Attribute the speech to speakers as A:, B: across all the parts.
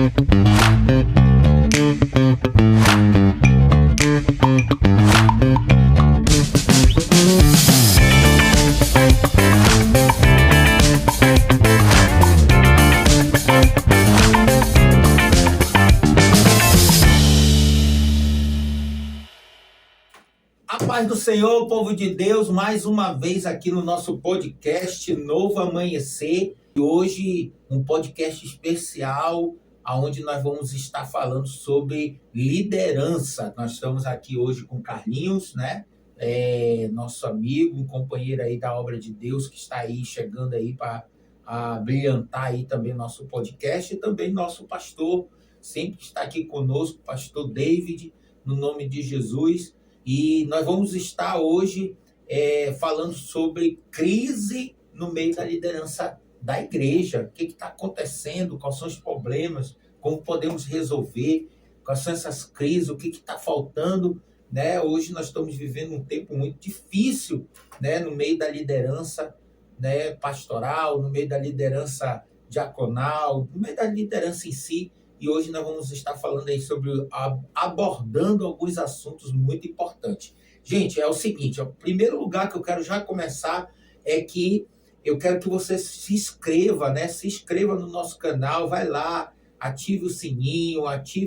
A: A paz do Senhor, povo de Deus, mais uma vez aqui no nosso podcast Novo Amanhecer. E hoje um podcast especial, onde nós vamos estar falando sobre liderança. Nós estamos aqui hoje com Carlinhos, né? Nosso amigo, um companheiro aí da obra de Deus, que está aí chegando aí para brilhantar aí também nosso podcast, e também nosso pastor, sempre está aqui conosco, pastor David, no nome de Jesus. E nós vamos estar hoje falando sobre crise no meio da liderança da igreja. O que está acontecendo, quais são os problemas, como podemos resolver, quais são essas crises, o que está faltando, né? Hoje nós estamos vivendo um tempo muito difícil, né? No meio da liderança, né, pastoral, no meio da liderança diaconal, no meio da liderança em si. E hoje nós vamos estar falando aí sobre, abordando alguns assuntos muito importantes. Gente, é o seguinte, o primeiro lugar que eu quero já começar é que eu quero que você se inscreva, né? Se inscreva no nosso canal, vai lá, ative o sininho,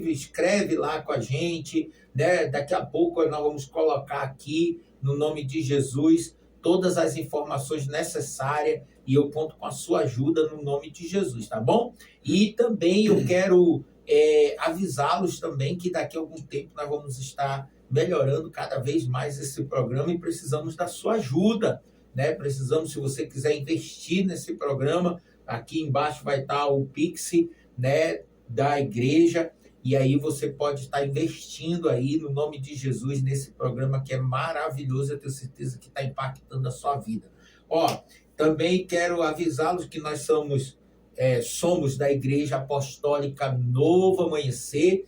A: escreve lá com a gente, né? Daqui a pouco nós vamos colocar aqui, no nome de Jesus, todas as informações necessárias, e eu conto com a sua ajuda no nome de Jesus, tá bom? E também eu quero avisá-los também que daqui a algum tempo nós vamos estar melhorando cada vez mais esse programa e precisamos da sua ajuda, né? Precisamos, se você quiser investir nesse programa, aqui embaixo vai estar o Pix, né, da igreja, e aí você pode estar investindo aí no nome de Jesus nesse programa que é maravilhoso, eu tenho certeza que está impactando a sua vida. Também quero avisá-los que nós somos da Igreja Apostólica Novo Amanhecer,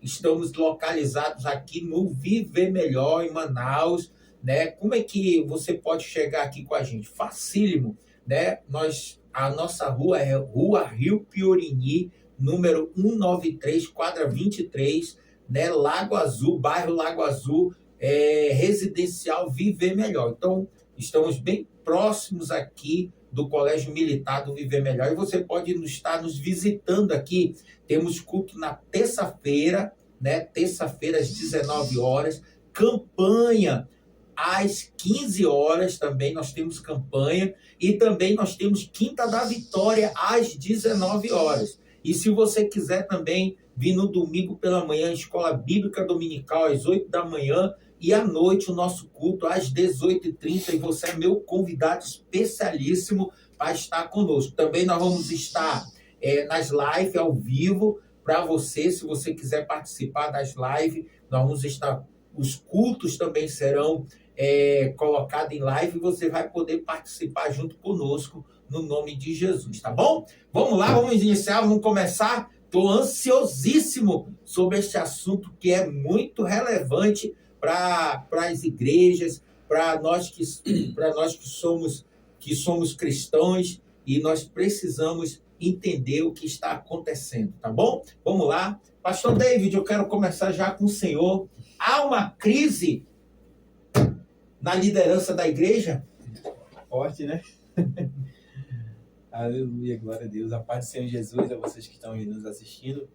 A: estamos localizados aqui no Viver Melhor, em Manaus, né? Como é que você pode chegar aqui com a gente? Facílimo, né? A nossa rua é Rua Rio Piorini, número 193, quadra 23, né? Lago Azul, bairro Lago Azul, residencial Viver Melhor. Então, estamos bem próximos aqui do Colégio Militar do Viver Melhor. E você pode estar nos visitando aqui. Temos culto na terça-feira, né? Terça-feira às 19 horas. Campanha às 15 horas também nós temos campanha. E também nós temos Quinta da Vitória às 19 horas. E se você quiser também vir no domingo pela manhã, Escola Bíblica Dominical às 8 da manhã, e à noite o nosso culto às 18h30, e você é meu convidado especialíssimo para estar conosco. Também nós vamos estar nas lives ao vivo para você, se você quiser participar das lives, nós vamos estar, os cultos também serão colocados em live, e você vai poder participar junto conosco no nome de Jesus, tá bom? Vamos lá, vamos iniciar, vamos começar. Estou ansiosíssimo sobre este assunto que é muito relevante para as igrejas, para nós que somos cristãos, e nós precisamos entender o que está acontecendo, tá bom? Vamos lá. Pastor David, eu quero começar já com o senhor. Há uma crise na liderança da igreja?
B: Forte, né? Aleluia, glória a Deus. A paz do Senhor Jesus a vocês que estão aí nos assistindo.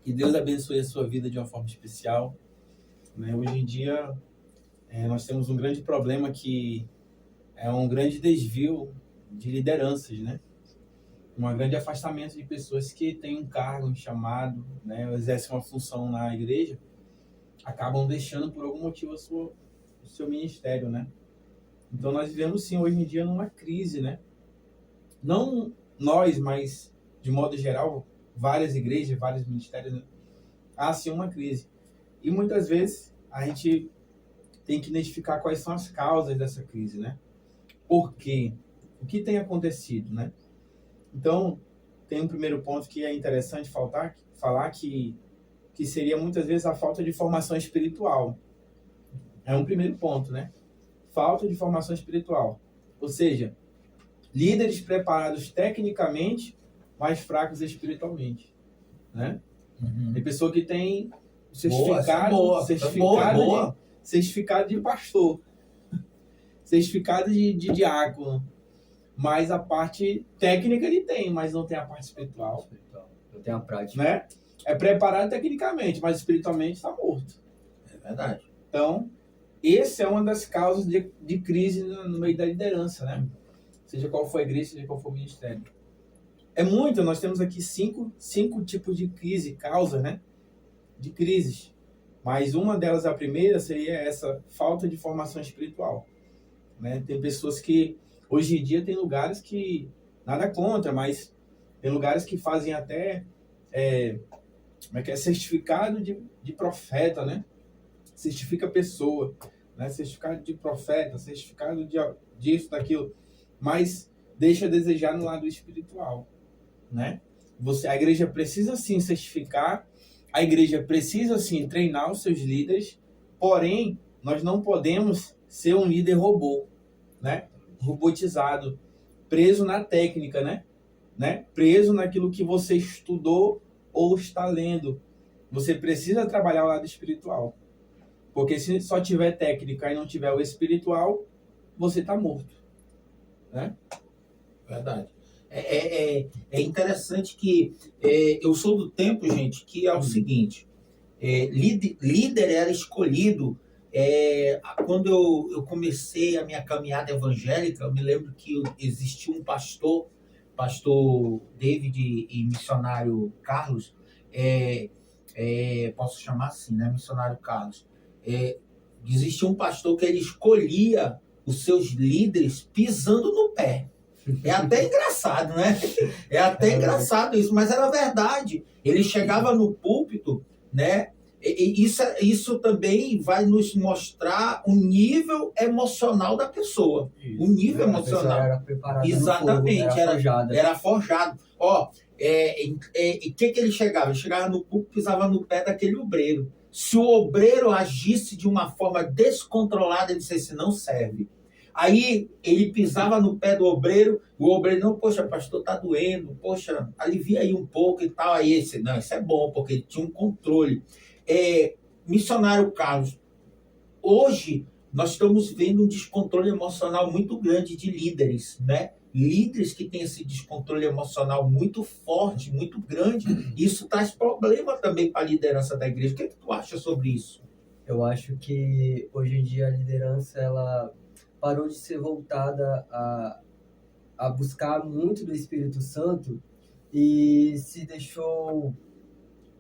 B: Que Deus abençoe a sua vida de uma forma especial. Hoje em dia, nós temos um grande problema que é um grande desvio de lideranças, né? Um grande afastamento de pessoas que têm um cargo, um chamado, né? Exercem uma função na igreja, acabam deixando por algum motivo o seu ministério, né? Então nós vivemos sim hoje em dia numa crise, né? Não nós, mas de modo geral, várias igrejas, vários ministérios, né? Há sim uma crise. E muitas vezes a gente tem que identificar quais são as causas dessa crise, né? Por quê? O que tem acontecido, né? Então, tem um primeiro ponto que é interessante falar que seria muitas vezes a falta de formação espiritual. É um primeiro ponto, né? Falta de formação espiritual. Ou seja, líderes preparados tecnicamente, mais fracos espiritualmente, né?
A: Uhum.
B: Tem pessoa que tem certificado de pastor, certificado de diácono, mas a parte técnica ele tem, mas não tem a parte espiritual.
C: Não tem a prática.
B: Né? É preparado tecnicamente, mas espiritualmente está morto.
A: É verdade.
B: Então, essa é uma das causas de crise no meio da liderança, né? Seja qual for a igreja, seja qual for o ministério. É muito, nós temos aqui cinco tipos de crise, causa, né? De crises. Mas uma delas, a primeira, seria essa falta de formação espiritual. Né? Tem pessoas que, hoje em dia, tem lugares que, nada contra, mas tem lugares que fazem até, certificado de profeta, né? Certifica a pessoa, né? Certificado de profeta, certificado disso, daquilo, mas deixa a desejar no lado espiritual, né? A igreja precisa sim certificar, a igreja precisa sim treinar os seus líderes, porém, nós não podemos ser um líder robô, né? Robotizado, preso na técnica, né? Preso naquilo que você estudou ou está lendo. Você precisa trabalhar o lado espiritual. Porque se só tiver técnica e não tiver o espiritual, você está morto, né?
A: Verdade. É interessante que eu sou do tempo, gente, que é o seguinte, líder era escolhido quando eu comecei a minha caminhada evangélica. Eu me lembro que existia um pastor David e missionário Carlos, posso chamar assim, né? Missionário Carlos. Existia um pastor que ele escolhia os seus líderes pisando no pé. É até engraçado, né? É até engraçado isso, mas era verdade. Ele chegava no púlpito, né? E isso também vai nos mostrar o nível emocional da pessoa. O nível emocional.
C: Era preparada.
A: Exatamente,
C: no fogo,
A: era forjado. Ó, que ele chegava? Ele chegava no púlpito, pisava no pé daquele obreiro. Se o obreiro agisse de uma forma descontrolada, ele disse: não serve. Aí ele pisava no pé do obreiro, o obreiro: não, poxa, pastor, tá doendo, poxa, alivia aí um pouco e tal. Aí ele disse: não, isso é bom, porque ele tinha um controle. Missionário Carlos, hoje nós estamos vendo um descontrole emocional muito grande de líderes, né? Líderes que têm esse descontrole emocional muito forte, muito grande. Isso traz problema também para a liderança da igreja. O que tu acha sobre isso?
C: Eu acho que hoje em dia a liderança ela parou de ser voltada a buscar muito do Espírito Santo e se deixou,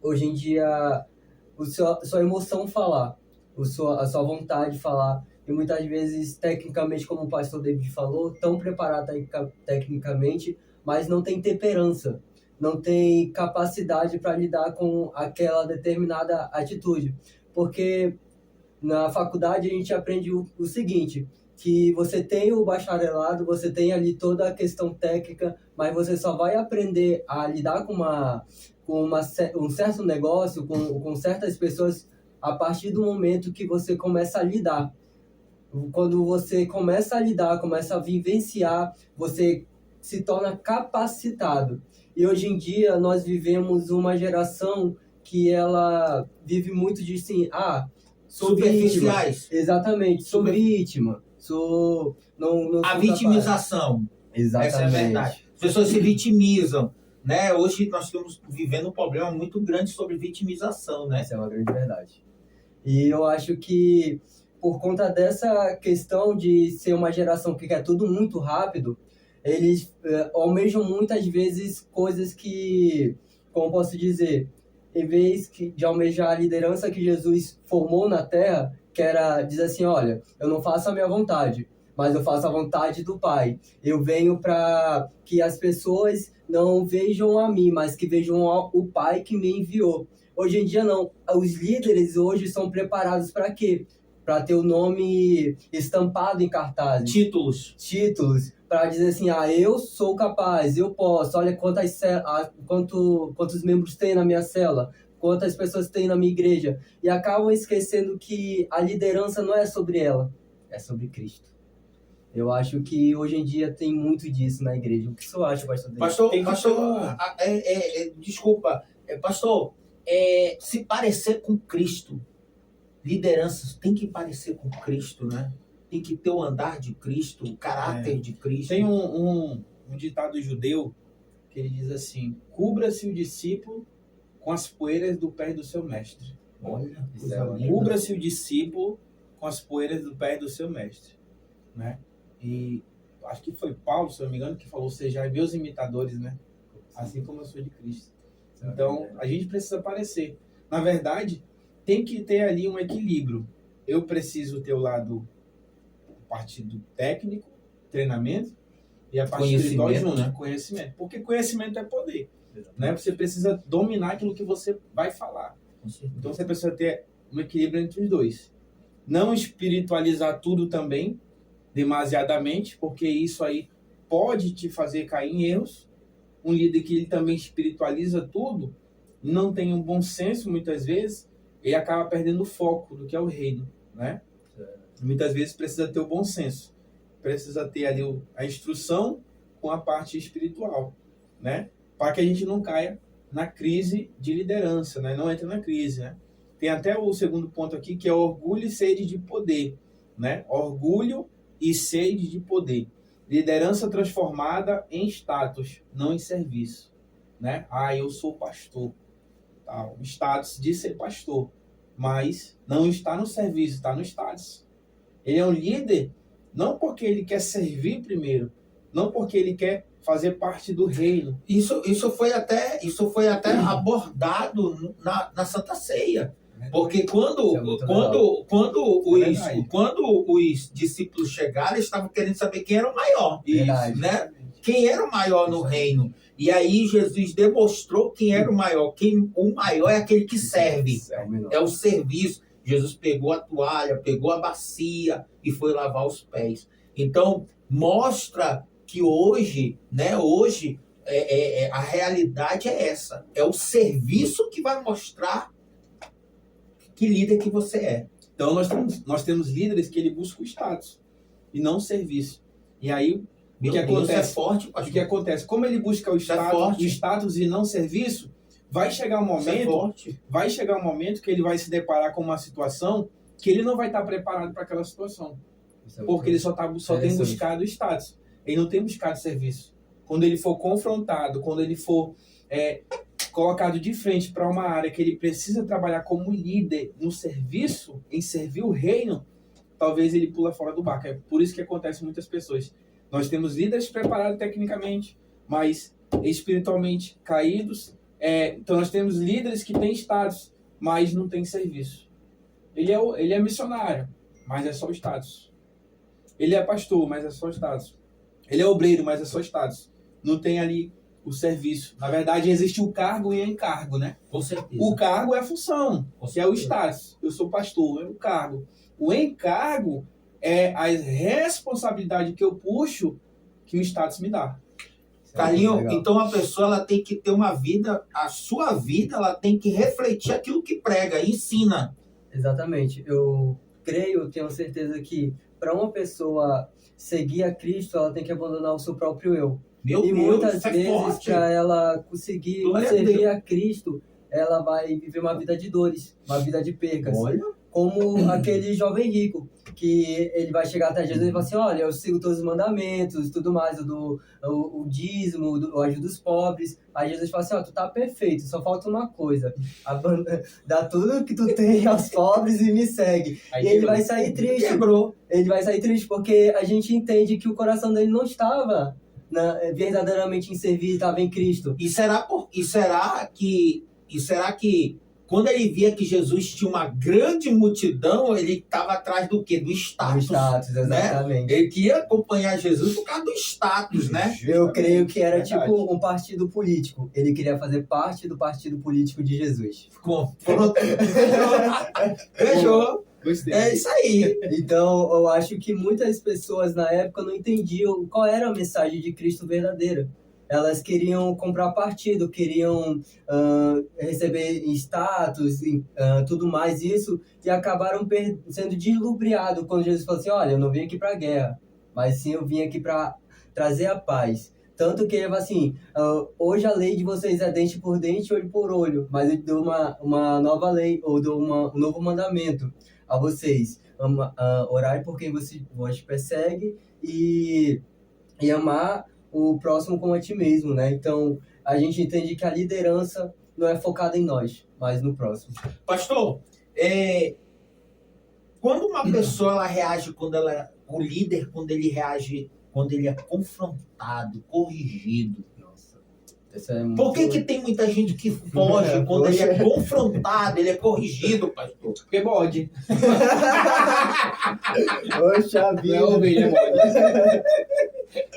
C: hoje em dia, sua emoção falar, a sua vontade falar. E muitas vezes, tecnicamente, como o pastor David falou, tão preparado tecnicamente, mas não tem temperança, não tem capacidade para lidar com aquela determinada atitude. Porque na faculdade a gente aprende o seguinte, que você tem o bacharelado, você tem ali toda a questão técnica, mas você só vai aprender a lidar com um certo negócio, com certas pessoas, a partir do momento que você começa a lidar. Quando você começa a lidar, começa a vivenciar, você se torna capacitado. E hoje em dia nós vivemos uma geração que ela vive muito de assim, sou vítima. Exatamente, sou vítima.
A: A vitimização.
C: Exatamente.
A: Essa é a verdade. As pessoas se vitimizam, né? Hoje nós estamos vivendo um problema muito grande sobre vitimização, né?
C: Essa é uma grande verdade. E eu acho que por conta dessa questão de ser uma geração que quer tudo muito rápido, eles almejam muitas vezes coisas que, como posso dizer, em vez de almejar a liderança que Jesus formou na Terra, que era dizer assim, olha, eu não faço a minha vontade, mas eu faço a vontade do Pai. Eu venho para que as pessoas não vejam a mim, mas que vejam o Pai que me enviou. Hoje em dia não. Os líderes hoje são preparados para quê? Para ter o nome estampado em cartazes. Títulos. Para dizer assim, eu sou capaz, eu posso, olha quantos membros tem na minha cela, quantas pessoas tem na minha igreja. E acabam esquecendo que a liderança não é sobre ela, é sobre Cristo. Eu acho que hoje em dia tem muito disso na igreja. O que o senhor acha, pastor David?
A: Desculpa, pastor, se parecer com Cristo, lideranças tem que parecer com Cristo, né? Tem que ter o andar de Cristo, o caráter de Cristo.
B: Tem um ditado judeu que ele diz assim: cubra-se o discípulo com as poeiras do pé do seu mestre.
A: Olha,
B: Cubra-se o discípulo com as poeiras do pé do seu mestre, né? E acho que foi Paulo, se eu não me engano, que falou: sejais meus imitadores, né? Assim como eu sou de Cristo. Então, a gente precisa parecer. Na verdade, tem que ter ali um equilíbrio. Eu preciso ter o lado, a parte do técnico, treinamento, e a parte espiritual junto, né? Conhecimento. Porque conhecimento é poder. Né? Você precisa dominar aquilo que você vai falar. Então, você precisa ter um equilíbrio entre os dois. Não espiritualizar tudo também, demasiadamente, porque isso aí pode te fazer cair em erros. Um líder que ele também espiritualiza tudo, não tem um bom senso muitas vezes, ele acaba perdendo o foco do que é o reino, né? Muitas vezes precisa ter o bom senso, precisa ter ali a instrução com a parte espiritual, né? Para que a gente não caia na crise de liderança, né? Não entre na crise, né? Tem até o segundo ponto aqui, que é orgulho e sede de poder, né? Orgulho e sede de poder. Liderança transformada em status, não em serviço, né? Eu sou pastor. Tá? O status de ser pastor, mas não está no serviço, está no status. Ele é um líder não porque ele quer servir primeiro, não porque ele quer fazer parte do reino.
A: Isso foi até abordado na Santa Ceia. Porque quando os discípulos chegaram, eles estavam querendo saber quem era o maior.
C: Verdade.
A: Né? Quem era o maior no reino. E aí Jesus demonstrou quem era o maior. O maior é aquele que serve. É o serviço. Jesus pegou a toalha, pegou a bacia e foi lavar os pés. Então, mostra que hoje, né, a realidade é essa. É o serviço que vai mostrar que líder que você é.
B: Então, nós temos líderes que ele busca o status e não o serviço. E aí, o que acontece?
A: É forte,
B: o que acontece? Como ele busca o status e não serviço, vai chegar um momento que ele vai se deparar com uma situação que ele não vai estar preparado para aquela situação. Porque ele só tem buscado o status. Ele não tem buscado serviço. Quando ele for confrontado, quando ele for colocado de frente para uma área que ele precisa trabalhar como líder no serviço, em servir o reino, talvez ele pula fora do barco. É por isso que acontece com muitas pessoas. Nós temos líderes preparados tecnicamente, mas espiritualmente caídos. Então nós temos líderes que têm status, mas não têm serviço. Ele é missionário, mas é só o status. Ele é pastor, mas é só o status. Ele é obreiro, mas é só status. Não tem ali o serviço. Na verdade, existe o cargo e o encargo, né?
A: Com certeza.
B: O cargo é a função, que é o status. Eu sou pastor, é o cargo. O encargo é a responsabilidade que eu puxo que o status me dá.
A: Carlinho, então a pessoa ela tem que ter uma vida, a sua vida ela tem que refletir aquilo que prega, ensina.
C: Exatamente. Eu tenho certeza que para uma pessoa seguir a Cristo, ela tem que abandonar o seu próprio eu. Muitas vezes, para ela conseguir servir a Cristo, ela vai viver uma vida de dores, uma vida de percas.
A: Olha.
C: Como aquele jovem rico, que ele vai chegar até Jesus e falar assim: olha, eu sigo todos os mandamentos, tudo mais, o dízimo, o ajuda dos pobres. Aí Jesus fala assim: tu tá perfeito, só falta uma coisa, dá tudo que tu tem aos pobres e me segue. Aí ele vai sair triste, ele vai sair triste porque a gente entende que o coração dele não estava verdadeiramente em servir, estava em Cristo.
A: E será que quando ele via que Jesus tinha uma grande multidão, ele estava atrás do quê? Do status.
C: Do status, exatamente.
A: Né? Ele queria acompanhar Jesus por causa do status, né?
C: Eu creio que era tipo um partido político. Ele queria fazer parte do partido político de Jesus.
A: Pronto. Fechou.
B: Gostei.
A: É isso aí.
C: Então, eu acho que muitas pessoas na época não entendiam qual era a mensagem de Cristo verdadeira. Elas queriam comprar partido, queriam receber status, tudo mais isso, e acabaram sendo deslubriados quando Jesus falou assim: olha, eu não vim aqui para a guerra, mas sim eu vim aqui para trazer a paz. Tanto que ele fala assim, hoje a lei de vocês é dente por dente, olho por olho, mas eu dou uma nova lei, ou dou um novo mandamento a vocês. Orar por quem vos persegue e amar o próximo como a ti mesmo, né? Então, a gente entende que a liderança não é focada em nós, mas no próximo.
A: Pastor, quando uma pessoa ela reage, o líder, quando ele reage, quando ele é confrontado, corrigido.
C: Nossa, isso é muito...
A: Por que tem muita gente que foge quando ele é confrontado, ele é corrigido, pastor?
B: Porque bode.
C: Poxa
B: Não é ovelha, bode.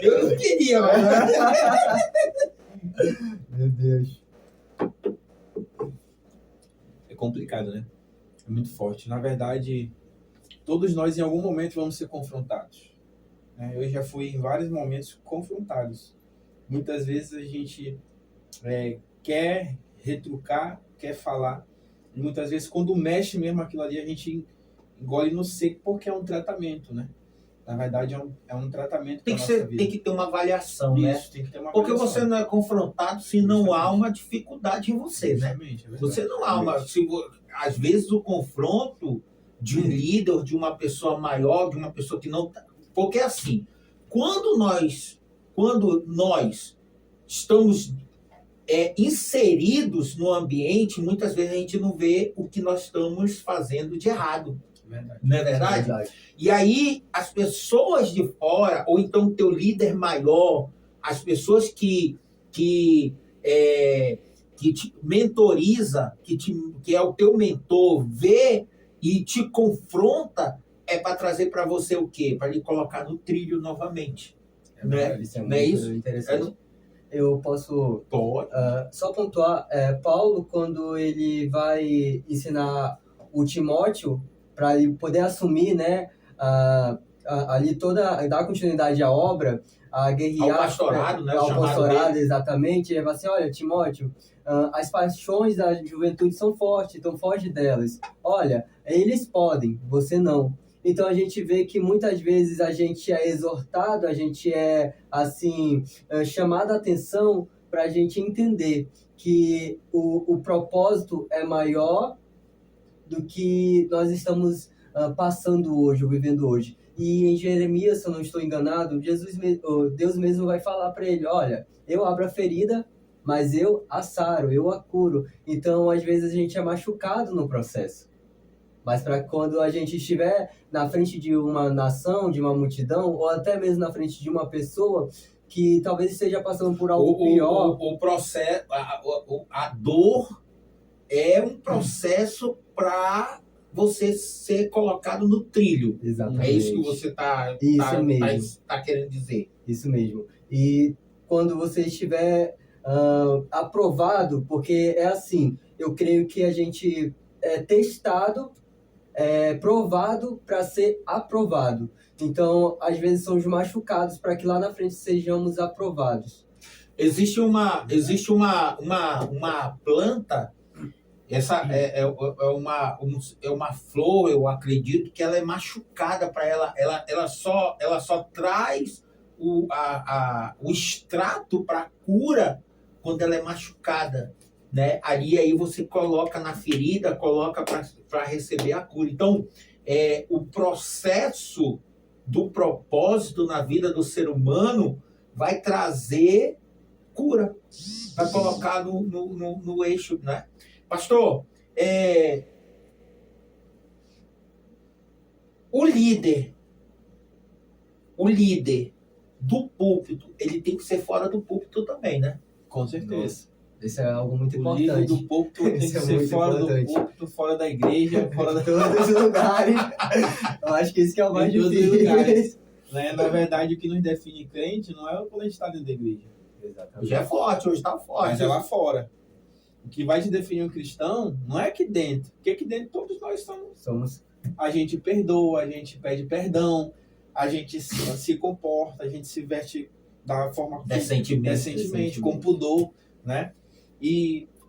A: Eu não queria, mas...
C: Meu Deus.
B: É complicado, né? É muito forte. Na verdade, todos nós em algum momento vamos ser confrontados. Eu já fui em vários momentos confrontados. Muitas vezes a gente quer retrucar, quer falar. E muitas vezes quando mexe mesmo aquilo ali, a gente engole no seco porque é um tratamento, né? Na verdade, é um tratamento para a nossa vida.
A: Tem que ter uma avaliação, né?
B: Isso, tem que ter uma
A: Porque
B: avaliação.
A: você não é confrontado se não há uma dificuldade em você, né?
B: Justamente, é verdade.
A: Você não há uma... Às vezes o confronto de um líder, de uma pessoa maior, de uma pessoa que não... Porque assim, quando nós estamos inseridos no ambiente, muitas vezes a gente não vê o que nós estamos fazendo de errado.
B: Verdade.
A: Não é verdade? E aí, as pessoas de fora, ou então o teu líder maior, as pessoas que te mentoriza, que é o teu mentor, vê e te confronta, é para trazer para você o quê? Para lhe colocar no trilho novamente. Não é
C: Isso é
A: não
C: muito
A: é isso?
C: interessante. Eu posso
A: Pode.
C: só pontuar, Paulo, quando ele vai ensinar o Timóteo para ele poder assumir, né, ali dar continuidade à obra, a guerrear...
A: Ao pastorado, né?
C: Ao pastorado,
A: dele.
C: exatamente. Ele fala assim, olha, Timóteo, as paixões da juventude são fortes, então foge delas. Olha, eles podem, você não. Então a gente vê que muitas vezes a gente é exortado, a gente é, assim, chamado a atenção para a gente entender que o propósito é maior do que nós estamos passando hoje, ou vivendo hoje. E em Jeremias, se eu não estou enganado, Deus mesmo vai falar para ele, olha, eu abro a ferida, mas eu a saro, eu a curo. Então, às vezes, a gente é machucado no processo. Mas para quando a gente estiver na frente de uma nação, de uma multidão, ou até mesmo na frente de uma pessoa que talvez esteja passando por algo pior...
A: O processo, a dor é um processo para você ser colocado no trilho.
C: Exatamente.
A: É isso que você tá querendo dizer.
C: Isso mesmo. E quando você estiver aprovado, porque é assim, eu creio que a gente é testado, provado para ser aprovado. Então, às vezes, somos machucados para que lá na frente sejamos aprovados.
A: Existe uma planta, essa é uma flor, eu acredito que ela é machucada para ela só traz o extrato para cura quando ela é machucada, né? Aí você coloca na ferida, coloca para receber a cura. Então, o processo do propósito na vida do ser humano vai trazer cura, vai colocar no eixo, né? Pastor, o líder do púlpito, ele tem que ser fora do púlpito também, né?
B: Com certeza.
C: Isso é algo muito
B: O
C: importante.
B: líder do púlpito tem que ser fora do púlpito, fora da igreja, fora da...
C: todos os lugares. Eu acho que isso que é o mais
B: em todos os
C: difícil.
B: lugares. Né? Na verdade, o que nos define crente não é quando a gente está dentro da igreja.
C: Exatamente.
A: Hoje é forte, hoje está forte.
B: Mas é lá fora. O que vai te definir um cristão não é aqui dentro. Porque aqui dentro todos nós somos. A gente perdoa, a gente pede perdão, a gente se comporta, a gente se veste da forma decentemente, com pudor, né?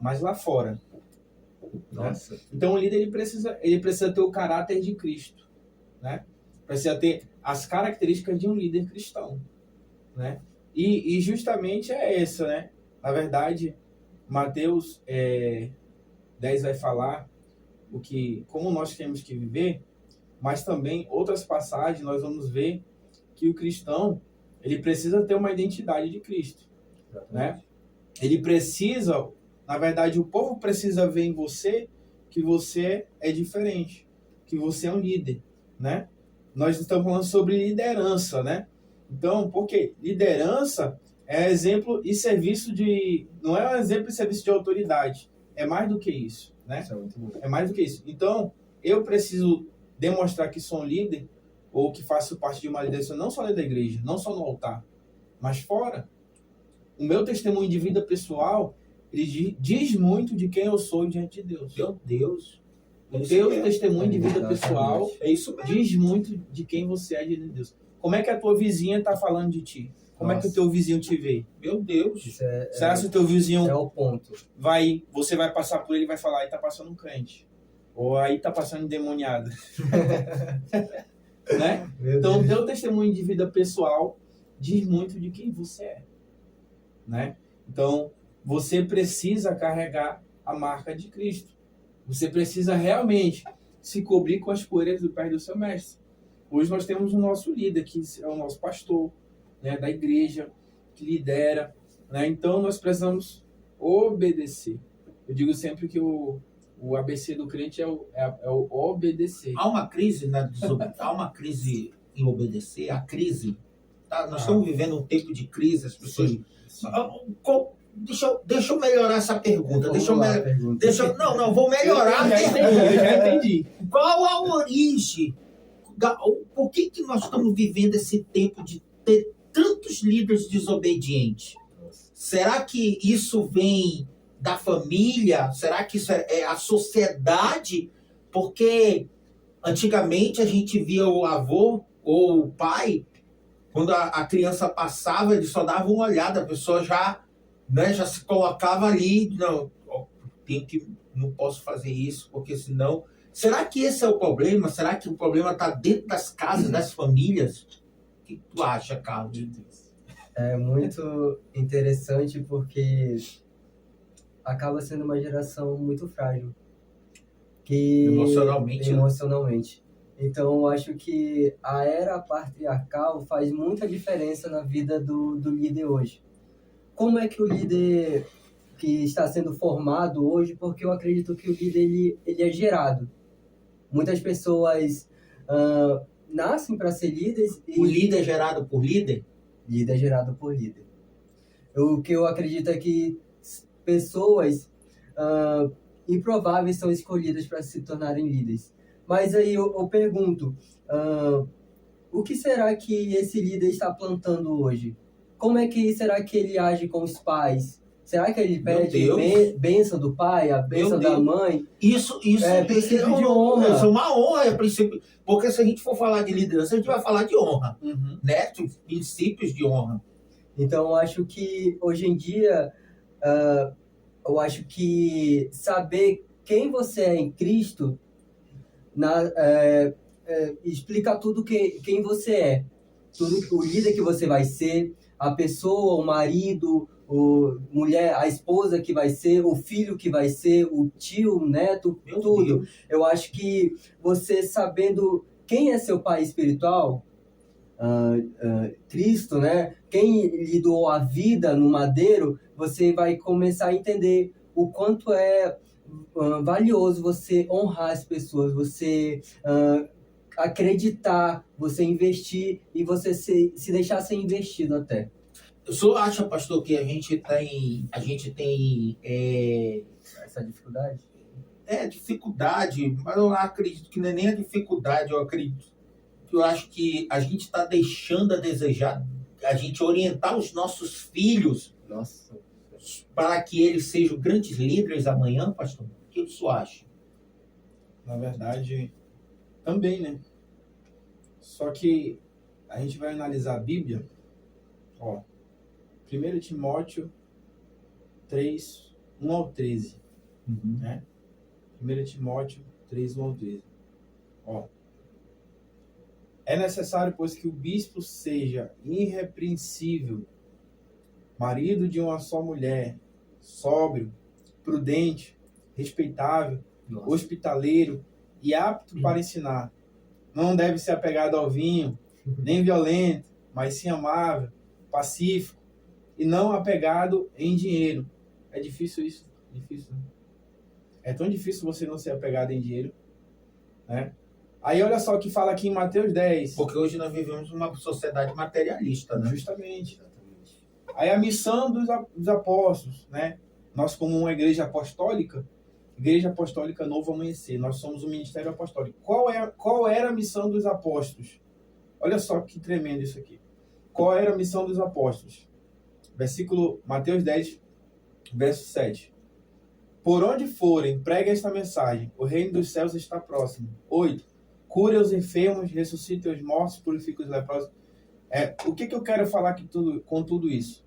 B: Mas lá fora.
C: Nossa.
B: Né? Então o líder ele precisa ter o caráter de Cristo, né? precisa ter as características de um líder cristão, né? E justamente é essa, né? Na verdade, Mateus 10 vai falar como nós temos que viver, mas também outras passagens nós vamos ver que o cristão ele precisa ter uma identidade de Cristo, né? Ele precisa, na verdade, o povo precisa ver em você que você é diferente, que você é um líder, né? Nós estamos falando sobre liderança, né? Então, por quê? Liderança é exemplo e serviço não é um exemplo e serviço de autoridade, é mais do que isso, né?
C: Isso é muito bom.
B: É mais do que isso. Então, eu preciso demonstrar que sou um líder ou que faço parte de uma liderança não só dentro da igreja, não só no altar, mas fora. O meu testemunho de vida pessoal, ele diz muito de quem eu sou diante de Deus.
A: Meu Deus.
B: O teu testemunho de vida
C: Exatamente.
B: pessoal
A: É isso mesmo.
B: diz muito de quem você é diante de Deus. Como é que a tua vizinha está falando de ti? Como é que o
C: Nossa.
B: teu vizinho te vê?
A: Meu Deus.
C: Isso
B: Será que o teu vizinho
C: é o ponto.
B: você vai passar por ele e vai falar, aí tá passando um crente. Ou aí tá passando endemoniado. Né?
C: Meu
B: Então, o
C: Deus.
B: teu testemunho de vida pessoal diz muito de quem você é. Né? Então, você precisa carregar a marca de Cristo. Você precisa realmente se cobrir com as poeiras do pé do seu mestre. Hoje nós temos o nosso líder, que é o nosso pastor, né, da igreja, que lidera. Né? Então, nós precisamos obedecer. Eu digo sempre que o ABC do crente é o obedecer.
A: Há uma crise há uma crise em obedecer, a crise. Tá? Nós estamos vivendo um tempo de crise, as pessoas.
B: Sim.
A: Deixa eu melhorar essa pergunta. Vou
B: Eu
A: melhorar a pergunta.
B: já entendi.
A: Qual a origem? Por que nós estamos vivendo esse tempo de ter tantos líderes desobedientes? Será que isso vem da família? Será que isso é a sociedade? Porque antigamente a gente via o avô ou o pai, quando a criança passava, ele só dava uma olhada, a pessoa já se colocava ali, não posso fazer isso, porque senão... Será que esse é o problema? Será que o problema está dentro das casas, das famílias? O que tu acha, Carlos?
C: É muito interessante porque acaba sendo uma geração muito frágil. Emocionalmente. Então, eu acho que a era patriarcal faz muita diferença na vida do líder hoje. Como é que o líder que está sendo formado hoje, porque eu acredito que o líder ele é gerado. Muitas pessoas nascem para ser líderes.
A: O líder é gerado por líder?
C: Líder é gerado por líder. O que eu acredito é que pessoas improváveis são escolhidas para se tornarem líderes. Mas aí eu pergunto, o que será que esse líder está plantando hoje? Como é que será que ele age com os pais? Será que ele pede bênção do pai, a bênção da mãe?
A: Isso
C: é princípio de honra.
A: Isso é uma honra, é princípio. Porque se a gente for falar de liderança, a gente vai falar de honra, né? Princípios de honra.
C: Então, eu acho que hoje em dia, eu acho que saber quem você é em Cristo explica tudo quem você é. Tudo o líder que você vai ser, a pessoa, o marido, mulher, a esposa que vai ser, o filho que vai ser, o tio, o neto, tudo.
A: Deus.
C: Eu acho que você sabendo quem é seu pai espiritual, Cristo, né? Quem lhe doou a vida no madeiro, você vai começar a entender o quanto é valioso você honrar as pessoas, você acreditar, você investir e você se deixar ser investido até.
A: O senhor acha, pastor, que a gente tem
C: essa dificuldade?
A: Dificuldade, mas eu acredito que não é nem a dificuldade, eu acho que a gente está deixando a desejar, a gente orientar os nossos filhos para que eles sejam grandes líderes amanhã, pastor. O que o senhor acha?
B: Na verdade, também, né? Só que a gente vai analisar a Bíblia, 1 Timóteo 3, 1 ao 13. Né? 1 Timóteo 3, 1 ao 13. É necessário, pois, que o bispo seja irrepreensível, marido de uma só mulher, sóbrio, prudente, respeitável,
A: Nossa.
B: hospitaleiro e apto para ensinar. Não deve ser apegado ao vinho, nem violento, mas sim amável, pacífico e não apegado em dinheiro. É difícil isso? Difícil, né? É tão difícil você não ser apegado em dinheiro, né? Aí olha só o que fala aqui em Mateus 10.
A: Porque hoje nós vivemos uma sociedade materialista, né?
B: Justamente. Aí a missão dos apóstolos, né? Nós como uma igreja apostólica Novo Amanhecer, nós somos o ministério apostólico. Qual era a missão dos apóstolos? Olha só que tremendo isso aqui. Qual era a missão dos apóstolos? Mateus 10, verso 7. Por onde forem, pregue esta mensagem. O reino dos céus está próximo. 8. Cure os enfermos, ressuscite os mortos, purifique os leprosos. O que eu quero falar com tudo isso?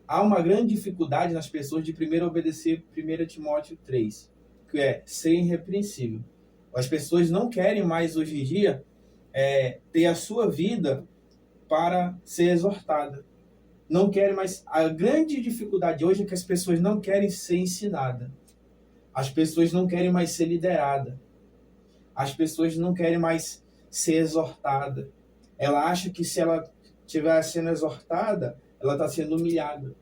B: Há uma grande dificuldade nas pessoas de primeiro obedecer 1 Timóteo 3, que é ser irrepreensível. As pessoas não querem mais hoje em dia ter a sua vida para ser exortada. Não querem mais. A grande dificuldade hoje é que as pessoas não querem ser ensinadas. As pessoas não querem mais ser lideradas. As pessoas não querem mais ser exortadas. Ela acha que se ela estiver sendo exortada, ela está sendo humilhada,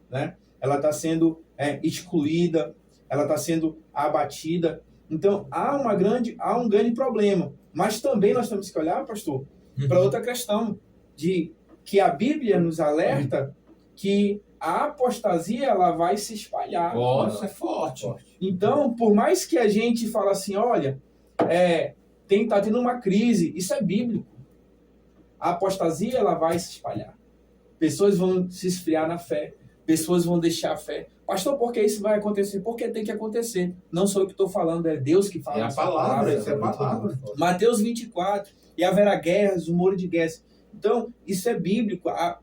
B: né? Ela está sendo excluída, ela está sendo abatida. Então, há um grande problema. Mas também nós temos que olhar, pastor, para outra questão, de que a Bíblia nos alerta que a apostasia ela vai se espalhar.
A: Nossa, é forte.
B: Então, por mais que a gente fale assim, olha, tá tendo uma crise, isso é bíblico. A apostasia ela vai se espalhar. Pessoas vão se esfriar na fé, pessoas vão deixar a fé. Pastor, por que isso vai acontecer? Porque tem que acontecer. Não sou eu que estou falando, é Deus que fala.
A: É a palavra, isso é a palavra.
B: Mateus 24, e haverá guerras, rumor de guerras. Então, isso é bíblico. A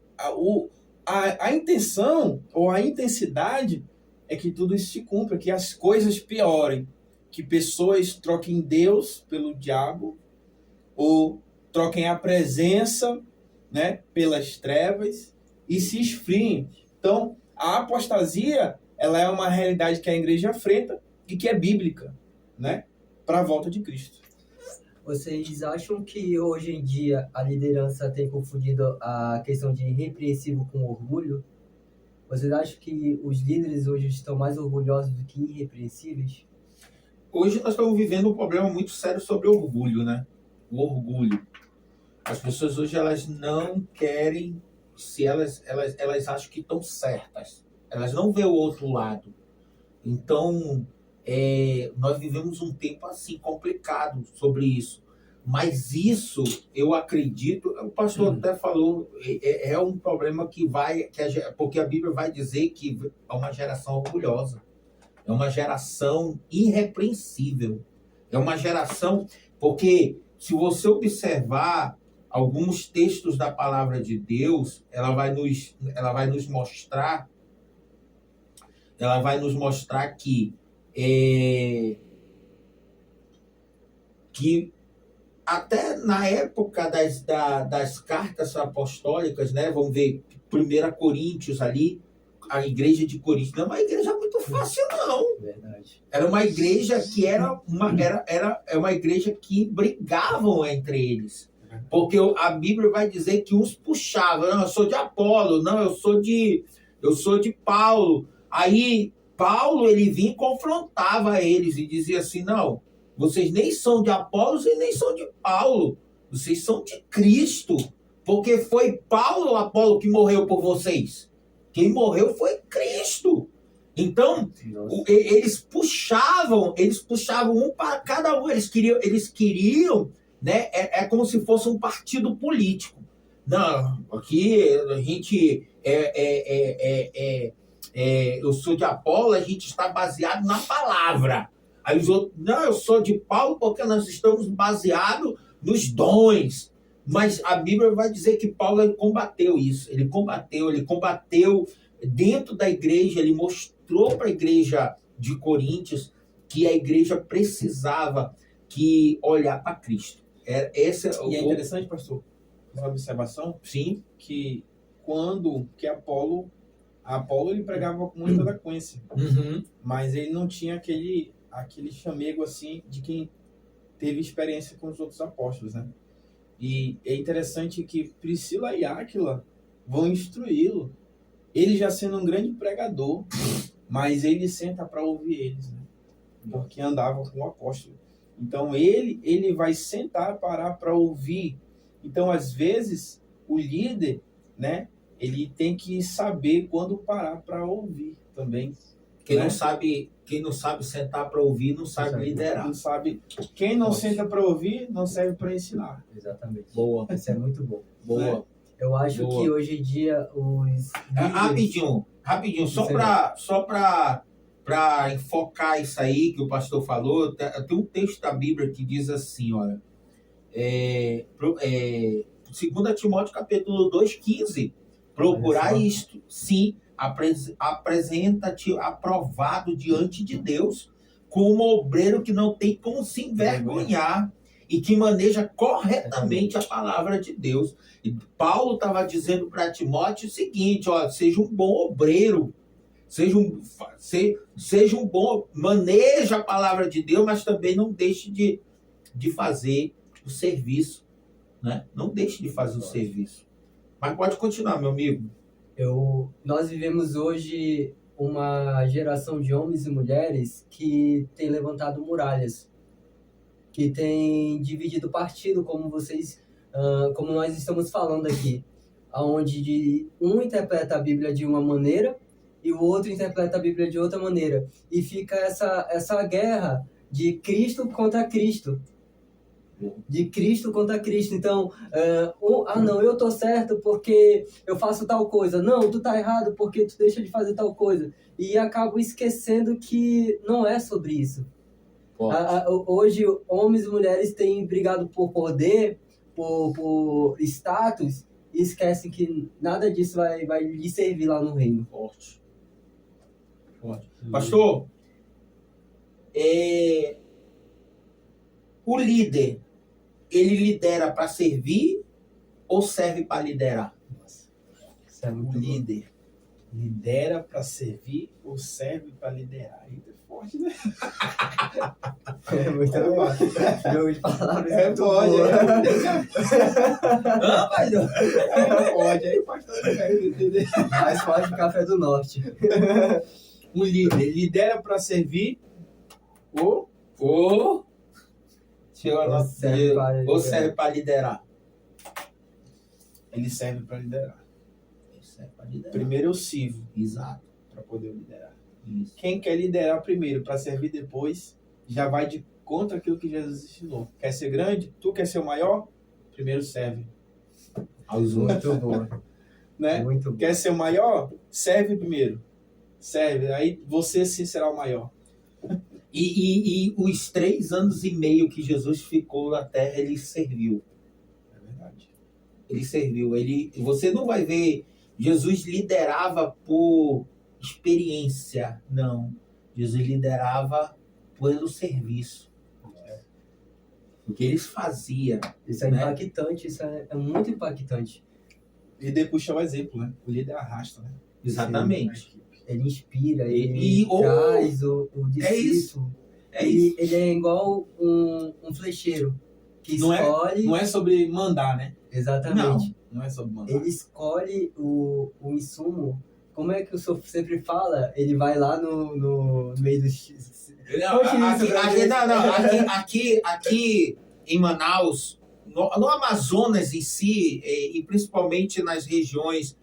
B: intenção ou a intensidade é que tudo isso se cumpra, que as coisas piorem, que pessoas troquem Deus pelo diabo, ou troquem a presença, né, pelas trevas e se esfriem. Então, a apostasia, ela é uma realidade que a igreja enfrenta e que é bíblica, né, para a volta de Cristo.
C: Vocês acham que hoje em dia a liderança tem confundido a questão de irrepreensível com orgulho? Vocês acham que os líderes hoje estão mais orgulhosos do que irrepreensíveis?
A: Hoje nós estamos vivendo um problema muito sério sobre o orgulho, né? O orgulho. As pessoas hoje elas não querem, se elas acham que estão certas. Elas não vêem o outro lado. Então, nós vivemos um tempo assim complicado sobre isso. Mas isso, eu acredito, o pastor até falou, é um problema que porque a Bíblia vai dizer que é uma geração orgulhosa. É uma geração irrepreensível. É uma geração, porque se você observar alguns textos da palavra de Deus, ela vai nos mostrar que até na época das cartas apostólicas, né? Vamos ver 1 Coríntios ali, a igreja de Corinto não é uma igreja muito fácil, não.
C: Verdade.
A: Era uma igreja que era uma igreja que brigavam entre eles. Porque a Bíblia vai dizer que uns puxavam, não, eu sou de Apolo, não, eu sou de Paulo. Aí Paulo ele vinha e confrontava eles e dizia assim, não, vocês nem são de Apolo e nem são de Paulo, vocês são de Cristo, porque foi Paulo ou Apolo que morreu por vocês. Quem morreu foi Cristo. Então, eles puxavam um para cada um. Eles queriam, né? É como se fosse um partido político. Não, aqui a gente eu sou de Apolo, a gente está baseado na palavra. Aí os outros, não, eu sou de Paulo porque nós estamos baseados nos dons. Mas a Bíblia vai dizer que Paulo ele combateu isso. Ele combateu dentro da igreja, ele mostrou para a igreja de Coríntios que a igreja precisava olhar para Cristo. Esse
B: E é interessante, pastor, uma observação,
A: Sim.
B: que quando que Apolo ele pregava com muita eloquência,
A: Uhum.
B: mas ele não tinha aquele chamego assim de quem teve experiência com os outros apóstolos, né? E é interessante que Priscila e Áquila vão instruí-lo. Ele já sendo um grande pregador, mas ele senta para ouvir eles, né? Porque andava com o apóstolo. Então ele vai sentar, parar para ouvir. Então, às vezes, o líder, né? Ele tem que saber quando parar para ouvir também.
A: Quem
B: né?
A: não sabe sentar para ouvir, não sabe liderar.
B: Não sabe. Quem não
A: Pode.
B: senta para ouvir, não serve para ensinar.
C: Exatamente.
A: Boa.
C: Isso é muito bom.
A: Boa.
C: Eu acho
A: Boa.
C: que hoje em dia os líderes...
A: Rapidinho, só
C: Isso
A: para enfocar isso aí que o pastor falou, tem um texto da Bíblia que diz assim, olha, 2 Timóteo capítulo 2,15, procurar isto, sim, apresenta-te aprovado diante de Deus, como obreiro que não tem como se envergonhar e que maneja corretamente a palavra de Deus. E Paulo estava dizendo para Timóteo o seguinte, ó, seja um bom obreiro, seja um bom, maneja a palavra de Deus, mas também não deixe de fazer o serviço, né? Não deixe de fazer o serviço. Mas pode continuar, meu amigo.
C: Nós vivemos hoje uma geração de homens e mulheres que tem levantado muralhas, que tem dividido partido, como nós estamos falando aqui, onde um interpreta a Bíblia de uma maneira e o outro interpreta a Bíblia de outra maneira. E fica essa guerra de Cristo contra Cristo. De Cristo contra Cristo. Então, não, eu tô certo porque eu faço tal coisa. Não, tu tá errado porque tu deixa de fazer tal coisa. E acabo esquecendo que não é sobre isso. Hoje, homens e mulheres têm brigado por poder, por status, e esquecem que nada disso vai lhe servir lá no reino.
A: Forte. Pastor, o líder, ele lidera para servir ou serve para liderar?
C: Isso é muito
B: O líder lidera para servir ou serve para liderar? Isso é forte, né?
C: É muito bom. Jogo de palavras
B: É,
C: muito
B: pode.
C: boa.
B: Pode, aí pastor consegue entender.
C: Mais forte que Café do Norte.
B: O líder lidera para servir ou
A: serve para liderar?
B: ele serve para liderar.
A: Ele serve para liderar.
B: Primeiro eu sirvo
A: Exato.
B: para poder liderar.
A: Isso.
B: Quem quer liderar primeiro para servir depois, já vai de contra aquilo que Jesus ensinou. Quer ser grande? Tu quer ser o maior? Primeiro serve
A: Aos outros.
C: Muito boa.
B: né?
C: Muito boa.
B: Quer ser o maior? Serve primeiro. Serve. Aí você sim será o maior.
A: E os 3 anos e meio que Jesus ficou na terra, ele serviu.
B: É verdade.
A: Ele serviu. Você não vai ver Jesus liderava por experiência, não. Jesus liderava pelo serviço. O que eles faziam.
C: Isso é
A: né?
C: impactante, isso é muito impactante.
B: E líder puxa o exemplo, né? O líder arrasta, né?
A: Exatamente.
C: Ele inspira,
A: E-
C: ele traz o
A: É isso.
C: discípulo.
A: É isso.
C: Ele é igual um flecheiro que
B: Não
C: escolhe...
B: Não é sobre mandar, né?
C: Exatamente.
B: Não é sobre mandar.
C: Ele escolhe o insumo. Como é que o senhor sempre fala? Ele vai lá no meio dos...
A: Aqui em Manaus, no Amazonas em si, e principalmente nas regiões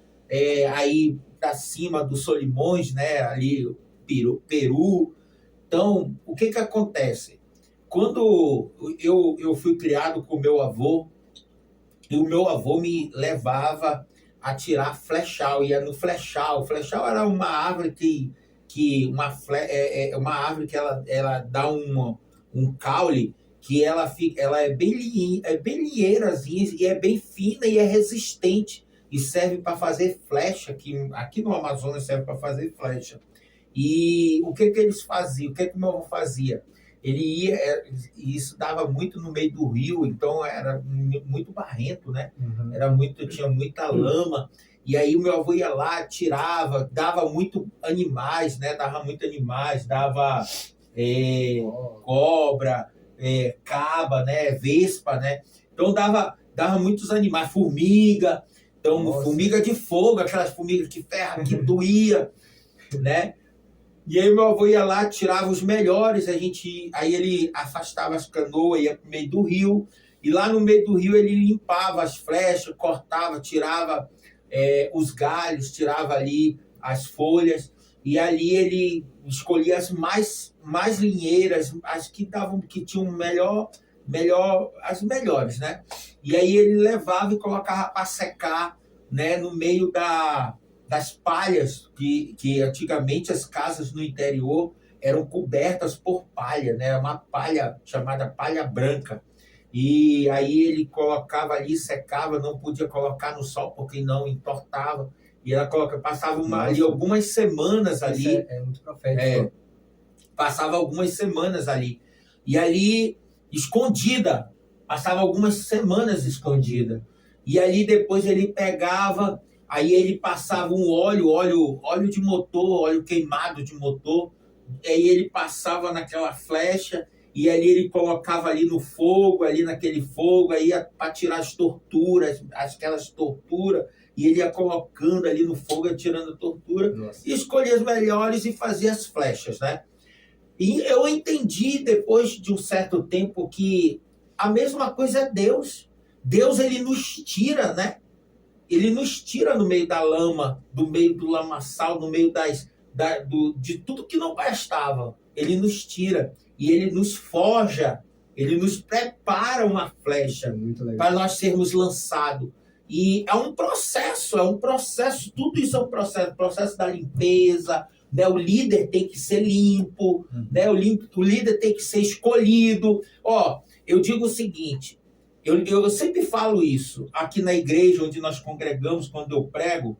A: aí para cima dos Solimões, né, ali Peru. Então, o que acontece? Quando eu fui criado com meu avô, e o meu avô me levava a tirar flechal, ia no flechal. O flechal era uma árvore uma árvore que ela dá um caule que ela é bem linheirazinha e é bem fina e é resistente e serve para fazer flecha, que aqui no Amazonas serve para fazer flecha. E o que eles faziam? O que meu avô fazia? ele ia, e isso dava muito no meio do rio, então era muito barrento, né?
C: Uhum.
A: Tinha muita lama. E aí o meu avô ia lá, tirava, dava muito animais, né? Dava muito animais, dava cobra, caba, né? Vespa, né? Então dava muitos animais, formiga, então
C: Nossa.
A: formiga de fogo, aquelas formigas que ferra, que doía, né? E aí meu avô ia lá, tirava os melhores, aí ele afastava as canoas, ia pro meio do rio, e lá no meio do rio ele limpava as flechas, cortava, tirava os galhos, tirava ali as folhas, e ali ele escolhia as mais linheiras, as que tinham as melhores, né? E aí ele levava e colocava para secar, né, no meio das palhas, que antigamente as casas no interior eram cobertas por palha, né? Uma palha chamada palha branca. E aí ele colocava ali, secava, não podia colocar no sol porque não entortava. E ela passava ali algumas semanas ali.
C: Isso é muito profético.
A: Passava algumas semanas ali. E ali, escondida, passava algumas semanas escondida. E ali depois ele pegava, aí ele passava um óleo de motor, óleo queimado de motor. Aí ele passava naquela flecha e ali ele colocava ali no fogo, ali naquele fogo, aí para tirar as torturas, aquelas torturas, e ele ia colocando ali no fogo, tirando a tortura, e escolhia as melhores e fazia as flechas, né? E eu entendi depois de um certo tempo que a mesma coisa é Deus. Deus, ele nos tira, né? Ele nos tira no meio da lama, do meio do lamaçal, no meio de tudo que não prestava. Ele nos tira e ele nos forja, ele nos prepara uma flecha para nós sermos lançados. E é um processo, tudo isso é um processo da limpeza, né? O líder tem que ser limpo, né? O líder tem que ser escolhido. Eu digo o seguinte, eu sempre falo isso aqui na igreja onde nós congregamos, quando eu prego,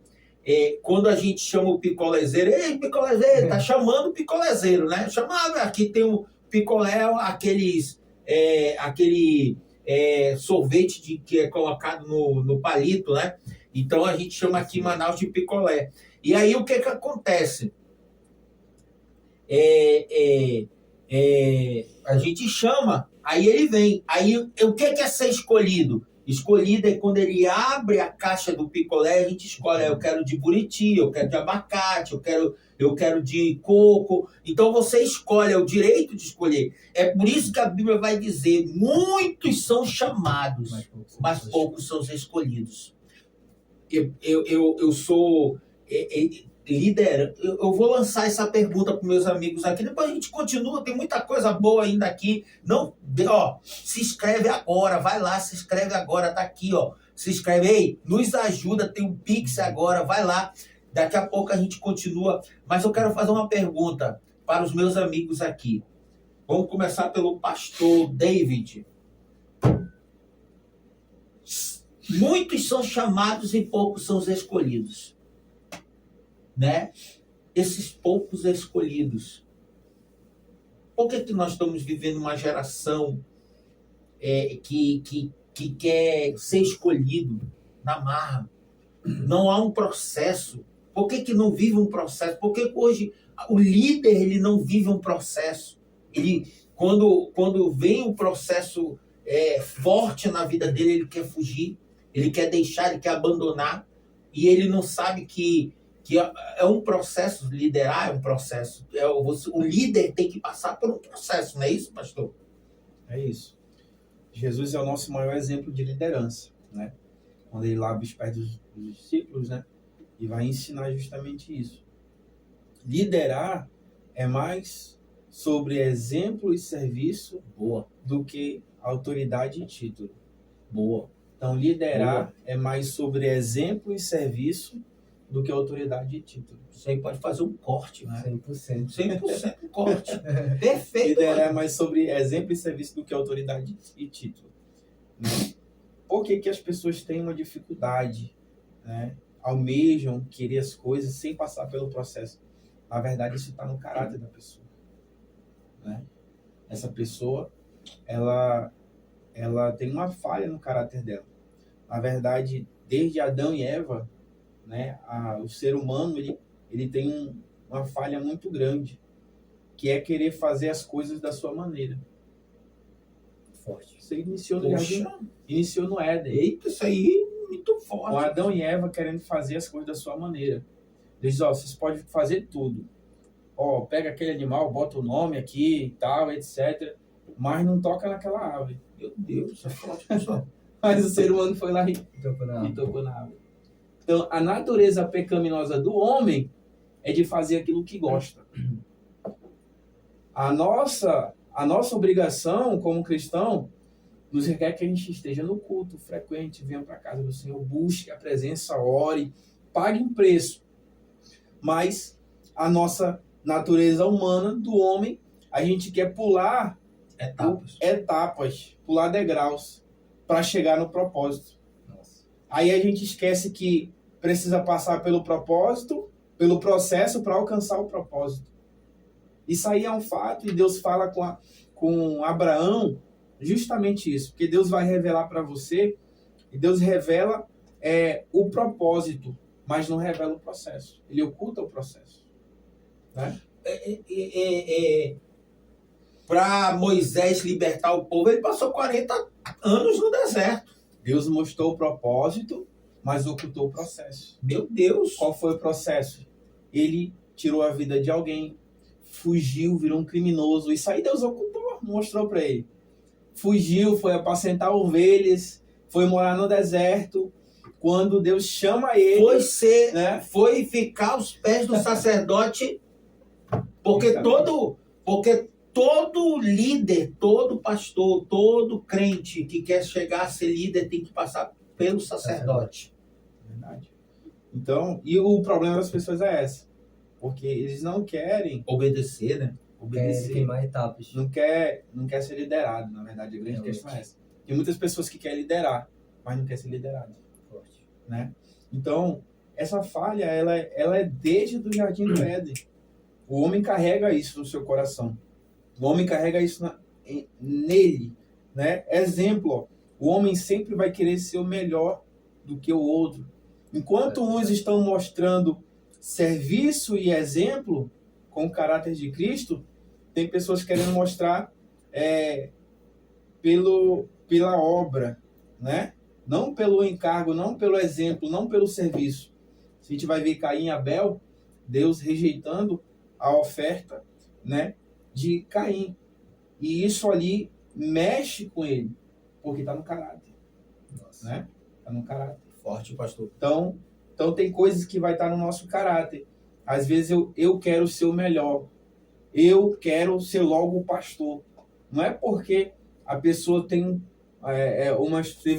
A: quando a gente chama o picolézeiro, ei, picolézeiro, tá chamando o picolézeiro, né? Chamava, aqui tem um picolé, aquele sorvete que é colocado no palito, né? Então a gente chama aqui em Manaus de picolé. E aí o que acontece? A gente chama, aí ele vem. Aí o que é ser escolhido? Escolhido é quando ele abre a caixa do picolé, a gente escolhe, eu quero de buriti, eu quero de abacate, eu quero de coco. Então você escolhe, é o direito de escolher. É por isso que a Bíblia vai dizer, muitos são chamados, mas poucos são os escolhidos. Eu sou líder. Eu vou lançar essa pergunta para meus amigos aqui, depois a gente continua, tem muita coisa boa ainda aqui. Não, se inscreve agora, vai lá, se inscreve agora, tá aqui, se inscreve, ei, nos ajuda, tem um Pix agora, vai lá, daqui a pouco a gente continua, mas eu quero fazer uma pergunta para os meus amigos aqui. Vamos começar pelo pastor David. Muitos são chamados e poucos são os escolhidos, né? Esses poucos escolhidos. Por que nós estamos vivendo uma geração que quer ser escolhido na marra? Não há um processo. Por que não vive um processo? Porque hoje o líder ele não vive um processo. Ele, quando vem um processo forte na vida dele, ele quer fugir, ele quer deixar, ele quer abandonar, e ele não sabe que é um processo. Liderar é um processo. O líder tem que passar por um processo, não é isso, pastor?
B: É isso. Jesus é o nosso maior exemplo de liderança, né? Quando ele lava os pés dos discípulos, né? E vai ensinar justamente isso. Liderar é mais sobre exemplo e serviço do que autoridade e título. Então, liderar é mais sobre exemplo e serviço do que autoridade e título.
A: Você pode fazer um corte, né?
C: 100%.
A: 100% corte. Perfeito.
B: Liderar é mais sobre exemplo e serviço do que autoridade e título, né? Por que as pessoas têm uma dificuldade, né? Almejam querer as coisas sem passar pelo processo? Na verdade, isso está no caráter da pessoa, né? essa pessoa, ela tem uma falha no caráter dela. Na verdade, desde Adão e Eva, né, o ser humano ele tem uma falha muito grande, que é querer fazer as coisas da sua maneira.
C: Forte.
B: Isso aí iniciou no jardim, iniciou no Éden.
A: Eita, isso aí é muito forte.
B: Com Adão e Eva querendo fazer as coisas da sua maneira. Eles dizem, vocês podem fazer tudo. Pega aquele animal, bota o nome aqui e tal, etc. Mas não toca naquela árvore.
A: Meu Deus, isso é forte, pessoal.
B: Mas o ser humano foi lá e
C: Tocou na
B: árvore. Então, a natureza pecaminosa do homem é de fazer aquilo que gosta. A nossa obrigação como cristão nos requer que a gente esteja no culto frequente, venha para a casa do Senhor, busque a presença, ore, pague um preço. Mas a nossa natureza humana do homem, a gente quer pular etapas, pular degraus para chegar no propósito.
C: Nossa.
B: Aí a gente esquece que precisa passar pelo propósito, pelo processo para alcançar o propósito. Isso aí é um fato e Deus fala com Abraão justamente isso, porque Deus vai revelar para você e Deus revela o propósito, mas não revela o processo. Ele oculta o processo. Né?
A: Para Moisés libertar o povo, ele passou 40 anos no deserto.
B: Deus mostrou o propósito, mas ocultou o processo.
A: Meu Deus!
B: Qual foi o processo? Ele tirou a vida de alguém, fugiu, virou um criminoso. Isso aí Deus ocultou, mostrou para ele. Fugiu, foi apacentar ovelhas, foi morar no deserto. Quando Deus chama ele...
A: Foi ficar aos pés do sacerdote, porque todo líder, todo pastor, todo crente que quer chegar a ser líder tem que passar pelo sacerdote.
B: Verdade. Então, e o problema das pessoas é esse. Porque eles não querem
A: obedecer, né?
C: Quer queimar etapas.
B: Não quer ser liderado, na verdade. A grande questão é essa. Tem muitas pessoas que querem liderar, mas não querem ser liderado. Né? Então, essa falha, ela é desde o Jardim do Éden. O homem carrega isso no seu coração. O homem carrega isso nele. Né? Exemplo, ó, o homem sempre vai querer ser o melhor do que o outro. Enquanto uns estão mostrando serviço e exemplo com o caráter de Cristo, tem pessoas querendo mostrar pela obra, né? Não pelo encargo, não pelo exemplo, não pelo serviço. A gente vai ver Caim e Abel, Deus rejeitando a oferta, né, de Caim. E isso ali mexe com ele, porque está no caráter.
A: Nossa.
B: Né? Está no caráter.
A: Forte, pastor.
B: Então tem coisas que vai estar no nosso caráter. Às vezes eu quero ser o melhor. Eu quero ser logo o pastor. Não é porque a pessoa teve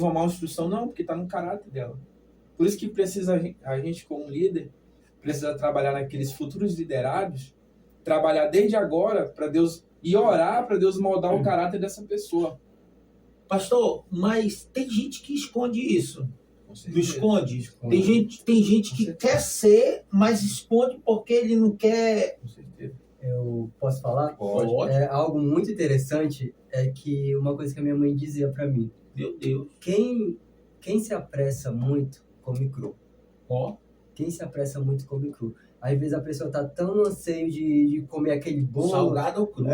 B: uma má instrução, não, porque está no caráter dela. Por isso que a gente como líder, precisa trabalhar naqueles futuros liderados, trabalhar desde agora para Deus e orar para Deus moldar o caráter dessa pessoa.
A: Pastor, mas tem gente que esconde isso. Não esconde? Tem gente que quer ser, mas esconde porque ele não quer.
B: Com certeza.
C: Eu posso falar?
A: Pode.
C: Algo muito interessante é que uma coisa que a minha mãe dizia para mim.
A: Meu Deus.
C: Quem se apressa muito, come cru.
A: Ó.
C: Quem se apressa muito, come cru. Às vezes a pessoa tá tão no anseio de comer aquele bolo.
A: Salgado ou cru.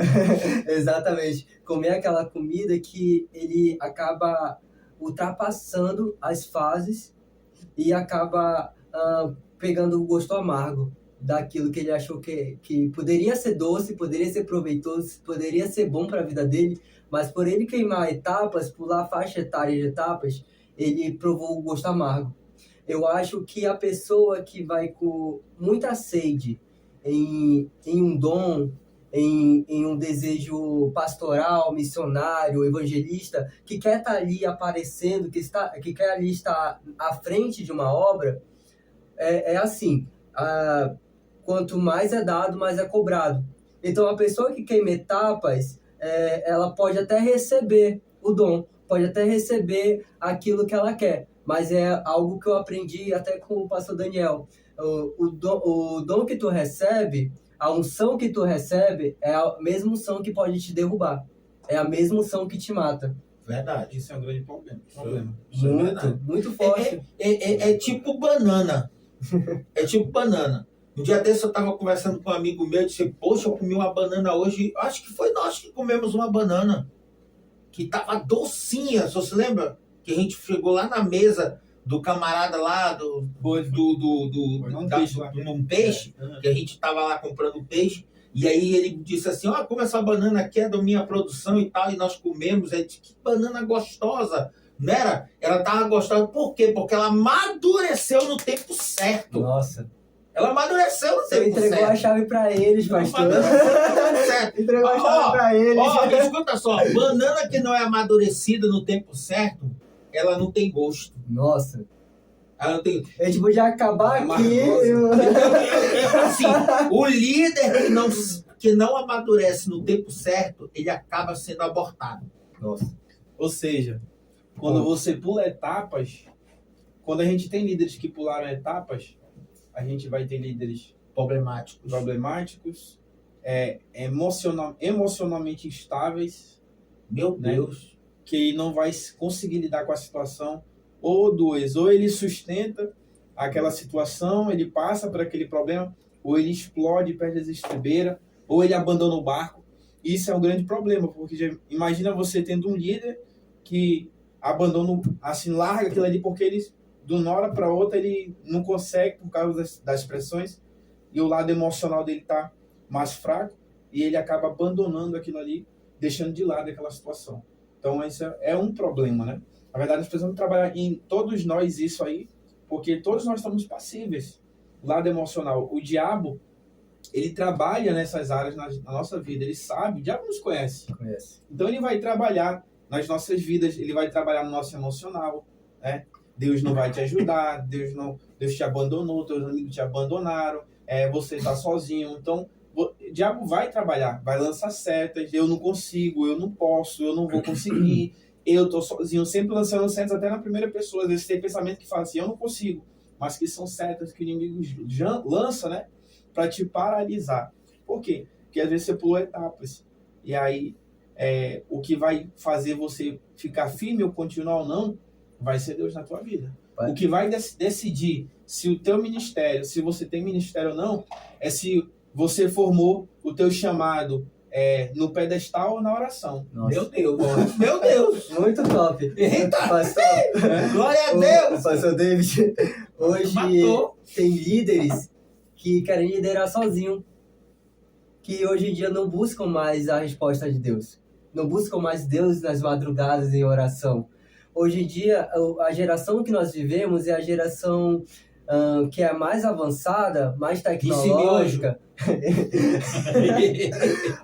C: Exatamente. Comer aquela comida que ele acaba ultrapassando as fases e acaba pegando o gosto amargo daquilo que ele achou que poderia ser doce, poderia ser proveitoso, poderia ser bom para a vida dele, mas por ele queimar etapas, pular faixa etária de etapas, ele provou o gosto amargo. Eu acho que a pessoa que vai com muita sede em um dom, em um desejo pastoral, missionário, evangelista, que quer estar ali aparecendo, que quer ali estar à frente de uma obra, é assim, quanto mais é dado, mais é cobrado. Então, a pessoa que queima etapas, ela pode até receber o dom, pode até receber aquilo que ela quer, mas é algo que eu aprendi até com o pastor Daniel. O dom que tu recebe, a unção que tu recebe é a mesma unção que pode te derrubar. É a mesma unção que te mata.
A: Verdade.
B: Isso é um grande problema.
A: Isso é verdade.
C: Muito forte.
A: É tipo banana. É tipo banana. Um dia desse eu estava conversando com um amigo meu e disse, poxa, eu comi uma banana hoje. Acho que foi nós que comemos uma banana. Que estava docinha, só se lembra? Que a gente chegou lá na mesa do camarada lá, num peixe, que a gente estava lá comprando peixe. E aí ele disse assim, ó, como essa banana aqui é da minha produção e tal, e nós comemos. Aí disse, que banana gostosa. Não era? Ela estava gostosa. Por quê? Porque ela amadureceu no tempo certo.
C: Nossa.
A: Ela amadureceu no
C: Você
A: tempo certo.
C: entregou a chave pra eles, pastor. Entregou a chave pra eles.
A: Ó, escuta só. Banana que não é amadurecida no tempo certo, ela não tem gosto.
C: Nossa.
A: Ela não tem...
C: A gente podia acabar aqui.
A: Assim, o líder que não amadurece no tempo certo, ele acaba sendo abortado.
C: Nossa.
B: Ou seja, quando você pula etapas, quando a gente tem líderes que pularam etapas, a gente vai ter líderes problemáticos, emocionalmente instáveis.
A: Meu Deus.
B: Né? Que não vai conseguir lidar com a situação, ou dois, ou ele sustenta aquela situação, ele passa por aquele problema, ou ele explode, perde as estribeiras, ou ele abandona o barco. Isso é um grande problema, porque imagina você tendo um líder que abandona, assim, larga aquilo ali, porque ele, de uma hora para outra, ele não consegue por causa das pressões, e o lado emocional dele está mais fraco, e ele acaba abandonando aquilo ali, deixando de lado aquela situação. Então, isso é um problema, né? Na verdade, nós precisamos trabalhar em todos nós isso aí, porque todos nós estamos passíveis. O lado emocional. O diabo, ele trabalha nessas áreas na nossa vida, ele sabe, o diabo nos conhece. Então, ele vai trabalhar nas nossas vidas, ele vai trabalhar no nosso emocional, né? Deus não vai te ajudar, Deus te abandonou, teus amigos te abandonaram, você está sozinho. Então, o diabo vai trabalhar, vai lançar setas, eu não consigo, eu não posso, eu não vou conseguir, eu estou sozinho, sempre lançando setas até na primeira pessoa. Às vezes tem pensamento que fala assim, eu não consigo, mas que são setas que o inimigo lança, né, para te paralisar. Por quê? Porque às vezes você pula etapas, e aí o que vai fazer você ficar firme ou continuar ou não, vai ser Deus na tua vida. O que vai decidir se o teu ministério, se você tem ministério ou não, é se você formou o teu chamado no pedestal ou na oração.
C: Nossa.
A: Meu Deus. Meu Deus.
C: Muito top.
A: Eita.
C: Pastor,
A: Glória a Deus.
C: Pastor David, hoje
A: Matou.
C: tem líderes que querem liderar sozinho, que hoje em dia não buscam mais a resposta de Deus. Não buscam mais Deus nas madrugadas em oração. Hoje em dia, a geração que nós vivemos é a geração que é mais avançada, mais tecnológica,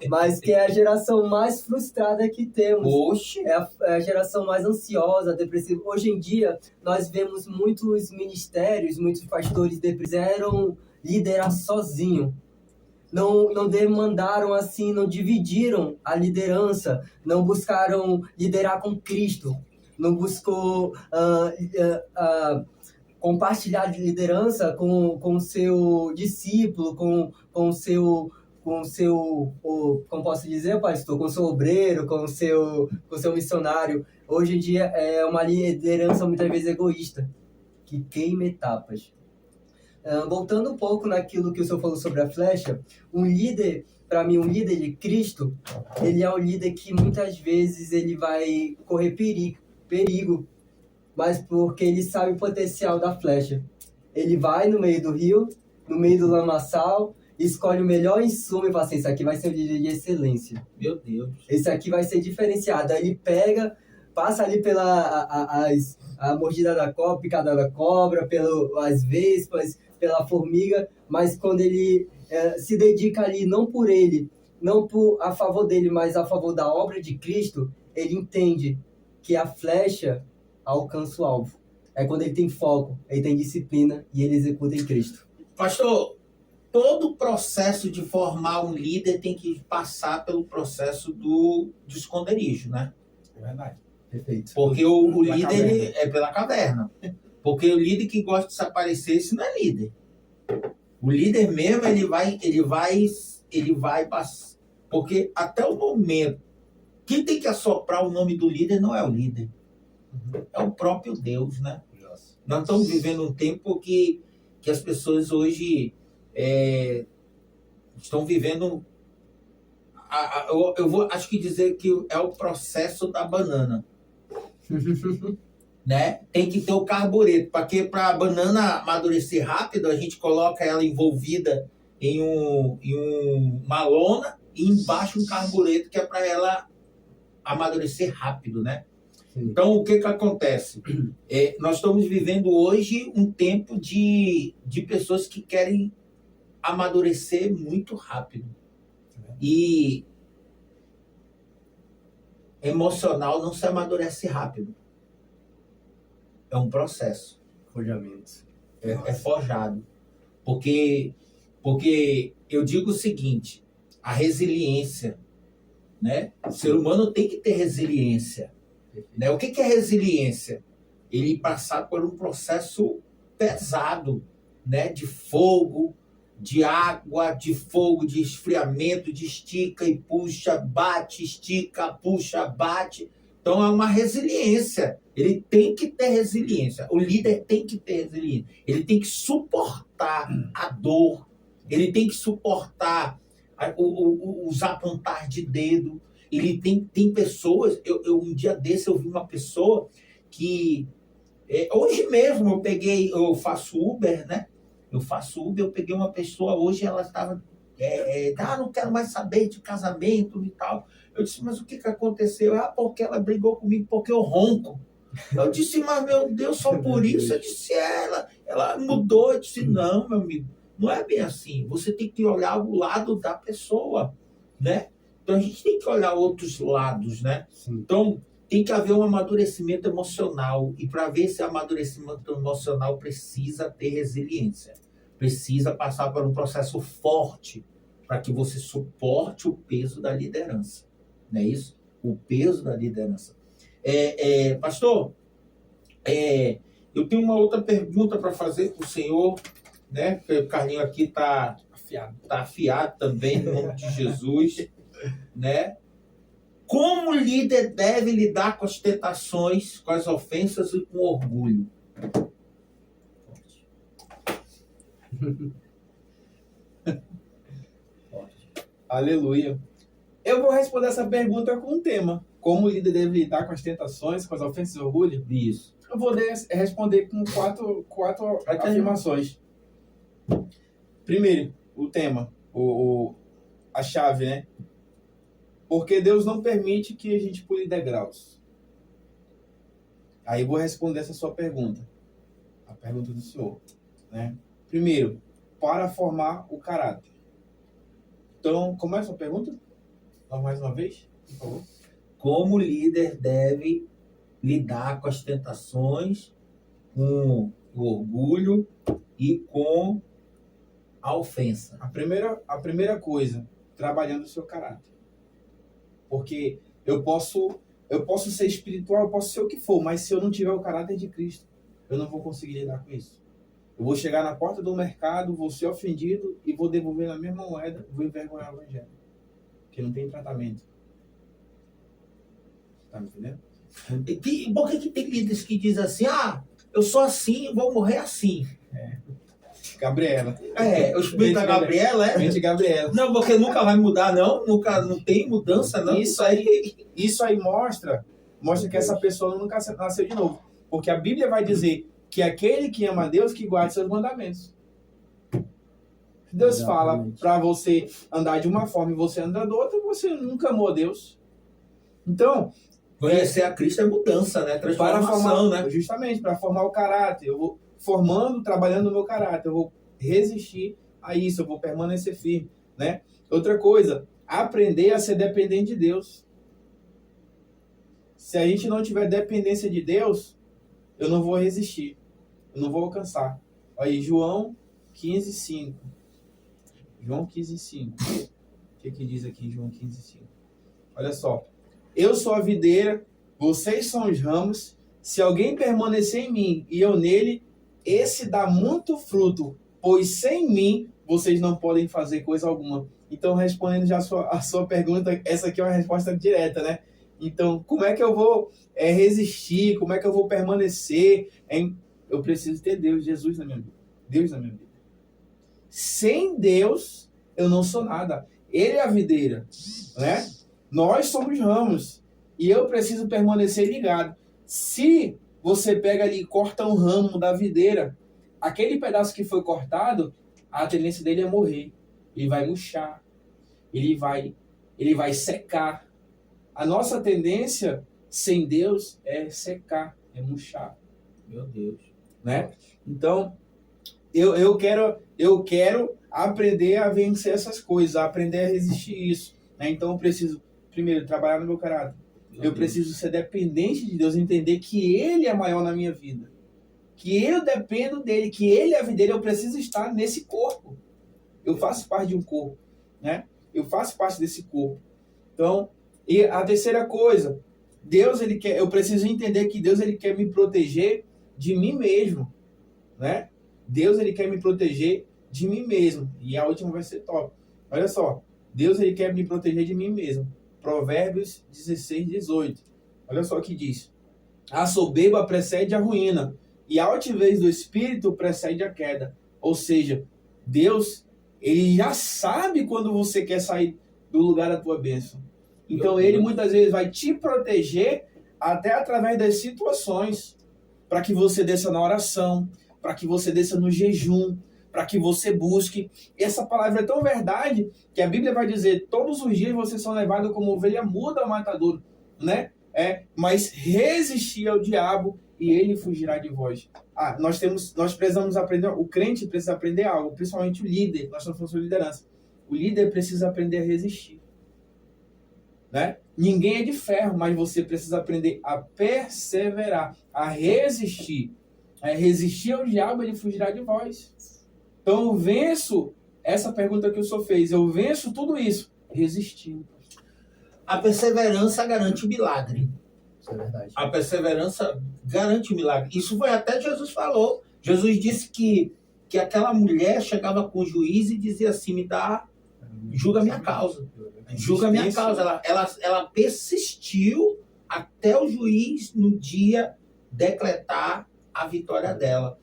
C: mas que é a geração mais frustrada que temos.
A: Oxe.
C: É a geração mais ansiosa, depressiva. Hoje em dia, nós vemos muitos ministérios, muitos pastores quiseram liderar sozinho. Não demandaram assim, não dividiram a liderança, não buscaram liderar com Cristo, não buscou compartilhar de liderança com o seu discípulo, com o seu, como posso dizer, pastor, com o seu obreiro, com o seu missionário. Hoje em dia é uma liderança muitas vezes egoísta, que queima etapas. Voltando um pouco naquilo que o senhor falou sobre a flecha, um líder, para mim, um líder de Cristo, ele é um líder que muitas vezes ele vai correr perigo, mas porque ele sabe o potencial da flecha. Ele vai no meio do rio, no meio do lamaçal, escolhe o melhor insumo e fala assim, isso aqui vai ser um líder de excelência.
A: Meu Deus.
C: Esse aqui vai ser diferenciado. Aí ele pega, passa ali pela a mordida da cobra, picada da cobra, pelas vespas, pela formiga, mas quando ele se dedica ali, não por ele, não a favor dele, mas a favor da obra de Cristo, ele entende que a flecha alcança o alvo. É quando ele tem foco, ele tem disciplina e ele executa em Cristo.
A: Pastor, todo o processo de formar um líder tem que passar pelo processo do esconderijo, né?
B: É verdade.
C: Perfeito.
A: Porque o líder é pela caverna. Porque o líder que gosta de se aparecer, esse não é líder. O líder mesmo, ele vai passar. Porque até o momento, quem tem que assoprar o nome do líder não é o líder. É o próprio Deus, né? Nós estamos vivendo um tempo que as pessoas hoje estão vivendo... eu vou, acho que dizer que é o processo da banana. Né? Tem que ter o carbureto, porque para a banana amadurecer rápido, a gente coloca ela envolvida em uma lona e embaixo um carbureto que é para ela amadurecer rápido, né?
C: Sim.
A: Então, o que acontece? Nós estamos vivendo hoje um tempo de pessoas que querem amadurecer muito rápido. E emocional não se amadurece rápido. É um processo.
C: Forjamento.
A: É forjado. Porque eu digo o seguinte, a resiliência, né? O ser humano tem que ter resiliência. Né? O que é resiliência? Ele passar por um processo pesado, né? De fogo, de água, de fogo, de esfriamento, de estica e puxa, bate, estica, puxa, bate. Então é uma resiliência. Ele tem que ter resiliência. O líder tem que ter resiliência. Ele tem que suportar a dor. Ele tem que suportar os apontar de dedo. Ele tem pessoas... um dia desse eu vi uma pessoa que... hoje mesmo eu faço Uber, né? Eu peguei uma pessoa, hoje ela estava... não quero mais saber de casamento e tal. Eu disse, mas o que aconteceu? Porque ela brigou comigo porque eu ronco. Eu disse, mas meu Deus, só por isso? Eu disse, ela mudou. Eu disse, não, meu amigo, não é bem assim. Você tem que olhar o lado da pessoa, né? Então a gente tem que olhar outros lados, né?
C: Sim.
A: Então tem que haver um amadurecimento emocional. E para ver esse amadurecimento emocional precisa ter resiliência. Precisa passar por um processo forte para que você suporte o peso da liderança. Não é isso? O peso da liderança. Pastor, eu tenho uma outra pergunta para fazer para o senhor, né? Porque o Carlinho aqui está afiado também, no nome de Jesus, né? Como o líder deve lidar com as tentações, com as ofensas e com o orgulho?
B: Aleluia. Eu vou responder essa pergunta com um tema. Como o líder deve lidar com as tentações, com as ofensas e orgulho?
A: Isso.
B: Eu vou responder com quatro afirmações. Primeiro, o tema, a chave, né? Porque Deus não permite que a gente pule degraus. Aí eu vou responder essa sua pergunta. A pergunta do senhor, né? Primeiro, para formar o caráter. Então, como é a sua pergunta? Mais uma vez, por favor.
A: Como o líder deve lidar com as tentações, com o orgulho e com a ofensa?
B: A primeira coisa, trabalhando o seu caráter. Porque eu posso ser espiritual, eu posso ser o que for, mas se eu não tiver o caráter de Cristo, eu não vou conseguir lidar com isso. Eu vou chegar na porta do mercado, vou ser ofendido e vou devolver na mesma moeda, vou envergonhar o evangelho. Porque não tem tratamento. Tá me entendendo?
A: Por que tem líderes que dizem assim, eu sou assim, vou morrer assim?
B: Gabriela.
A: O espírito da Gabriela,
B: Mente Gabriela.
A: Não, porque nunca vai mudar, não. Não tem mudança, não.
B: Isso aí mostra que essa pessoa nunca nasceu de novo. Porque a Bíblia vai dizer que aquele que ama a Deus, que guarde seus mandamentos. Deus fala para você andar de uma forma e você anda da outra, você nunca amou a Deus. Então,
A: conhecer a Cristo é mudança, né? Transformação, né?
B: Justamente, para formar o caráter. Eu vou trabalhando o meu caráter. Eu vou resistir a isso, eu vou permanecer firme, né? Outra coisa, aprender a ser dependente de Deus. Se a gente não tiver dependência de Deus, eu não vou resistir. Eu não vou alcançar. Olha aí, João 15:5. João 15:5. O que diz aqui em João 15:5? Olha só. Eu sou a videira, vocês são os ramos. Se alguém permanecer em mim e eu nele, esse dá muito fruto, pois sem mim vocês não podem fazer coisa alguma. Então, respondendo já a sua pergunta, essa aqui é uma resposta direta, né? Então, como é que eu vou resistir? Como é que eu vou permanecer? Eu preciso ter Deus, Jesus na minha vida. Deus na minha vida. Sem Deus, eu não sou nada. Ele é a videira, né? Nós somos ramos. E eu preciso permanecer ligado. Se você pega ali e corta um ramo da videira, aquele pedaço que foi cortado, a tendência dele é morrer. Ele vai murchar. Ele vai secar. A nossa tendência, sem Deus, é secar, é murchar.
A: Meu Deus.
B: Né? Então, eu quero aprender a vencer essas coisas, a aprender a resistir isso. Né? Então, eu preciso, primeiro, trabalhar no meu caráter. Eu preciso ser dependente de Deus, entender que Ele é maior na minha vida. Que eu dependo dEle, que Ele é a videira, eu preciso estar nesse corpo. Eu faço parte de um corpo. Né? Eu faço parte desse corpo. Então, e a terceira coisa, eu preciso entender que Deus ele quer me proteger de mim mesmo, né? Deus ele quer me proteger de mim mesmo. E a última vai ser top. Olha só, Deus ele quer me proteger de mim mesmo. Provérbios 16:18. Olha só o que diz. A soberba precede a ruína, e a altivez do espírito precede a queda. Ou seja, Deus, ele já sabe quando você quer sair do lugar da tua bênção. Então, ele muitas vezes vai te proteger até através das situações, para que você desça na oração, para que você desça no jejum, para que você busque. Essa palavra é tão verdade que a Bíblia vai dizer: todos os dias vocês são levados como ovelha muda ao matadouro, né? Mas resistir ao diabo e ele fugirá de vós. Nós precisamos aprender, o crente precisa aprender algo, principalmente o líder. Nós estamos falando sobre liderança. O líder precisa aprender a resistir. Né? Ninguém é de ferro, mas você precisa aprender a perseverar, a resistir. Resistir ao diabo, ele fugirá de vós. Então eu venço essa pergunta que o senhor fez. Eu venço tudo isso resistindo.
A: A perseverança garante o milagre.
C: Isso é verdade.
A: A perseverança garante o milagre. Isso foi até Jesus falou. Jesus disse que aquela mulher chegava com o juiz e dizia assim: julga a minha causa. Julga a minha causa. Ela persistiu até o juiz no dia decretar a vitória dela.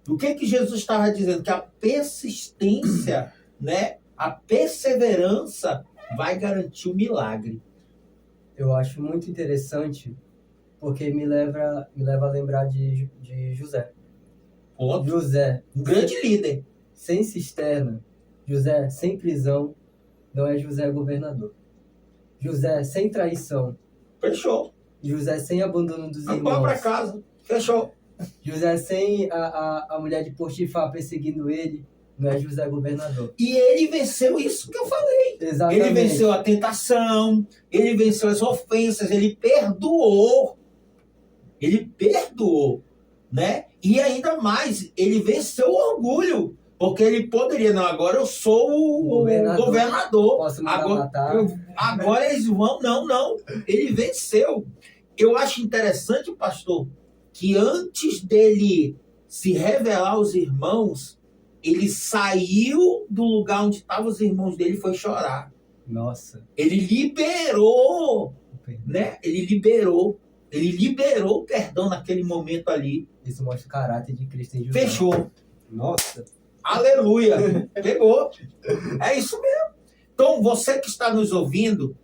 A: O que Jesus estava dizendo? Que a persistência, né, a perseverança vai garantir o milagre.
C: Eu acho muito interessante, porque me leva a lembrar de José.
A: Outro.
C: José,
A: Um grande líder.
C: sem cisterna. José, sem prisão. Não é José governador. José, sem traição.
A: Fechou.
C: José, sem abandono dos
A: Agora
C: irmãos.
A: para casa. Fechou.
C: José, sem a mulher de Potifar perseguindo ele. Não é José governador.
A: E ele venceu isso que eu falei.
C: Exatamente.
A: Ele venceu a tentação, ele venceu as ofensas, ele perdoou. Ele perdoou, né? E ainda mais, ele venceu o orgulho. Porque ele poderia, não, agora eu sou o governador.
C: Posso mandar matar.
A: Agora eles vão, não. Ele venceu. Eu acho interessante, pastor, que antes dele se revelar aos irmãos, ele saiu do lugar onde estavam os irmãos dele e foi chorar.
C: Nossa.
A: Ele liberou, né? Ele liberou o perdão naquele momento ali.
C: Isso mostra o caráter de Cristo em José.
A: Fechou.
C: Nossa.
A: Aleluia. Pegou. É isso mesmo. Então, você que está nos ouvindo,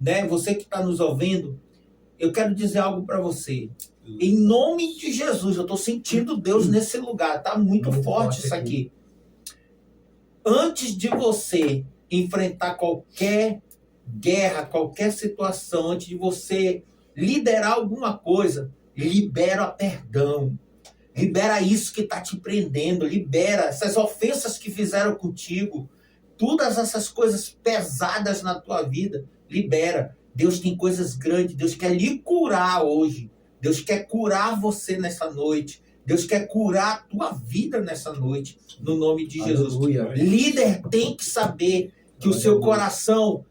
A: né? Você que está nos ouvindo, eu quero dizer algo para você. Em nome de Jesus, eu estou sentindo Deus nesse lugar. Tá muito forte isso aqui. Antes de você enfrentar qualquer guerra, qualquer situação, antes de você liderar alguma coisa, libera perdão. Libera isso que está te prendendo. Libera essas ofensas que fizeram contigo. Todas essas coisas pesadas na tua vida. Libera. Deus tem coisas grandes. Deus quer lhe curar hoje. Deus quer curar você nessa noite. Deus quer curar a tua vida nessa noite. No nome de Jesus.
C: Aleluia.
A: Líder tem que saber que o seu coração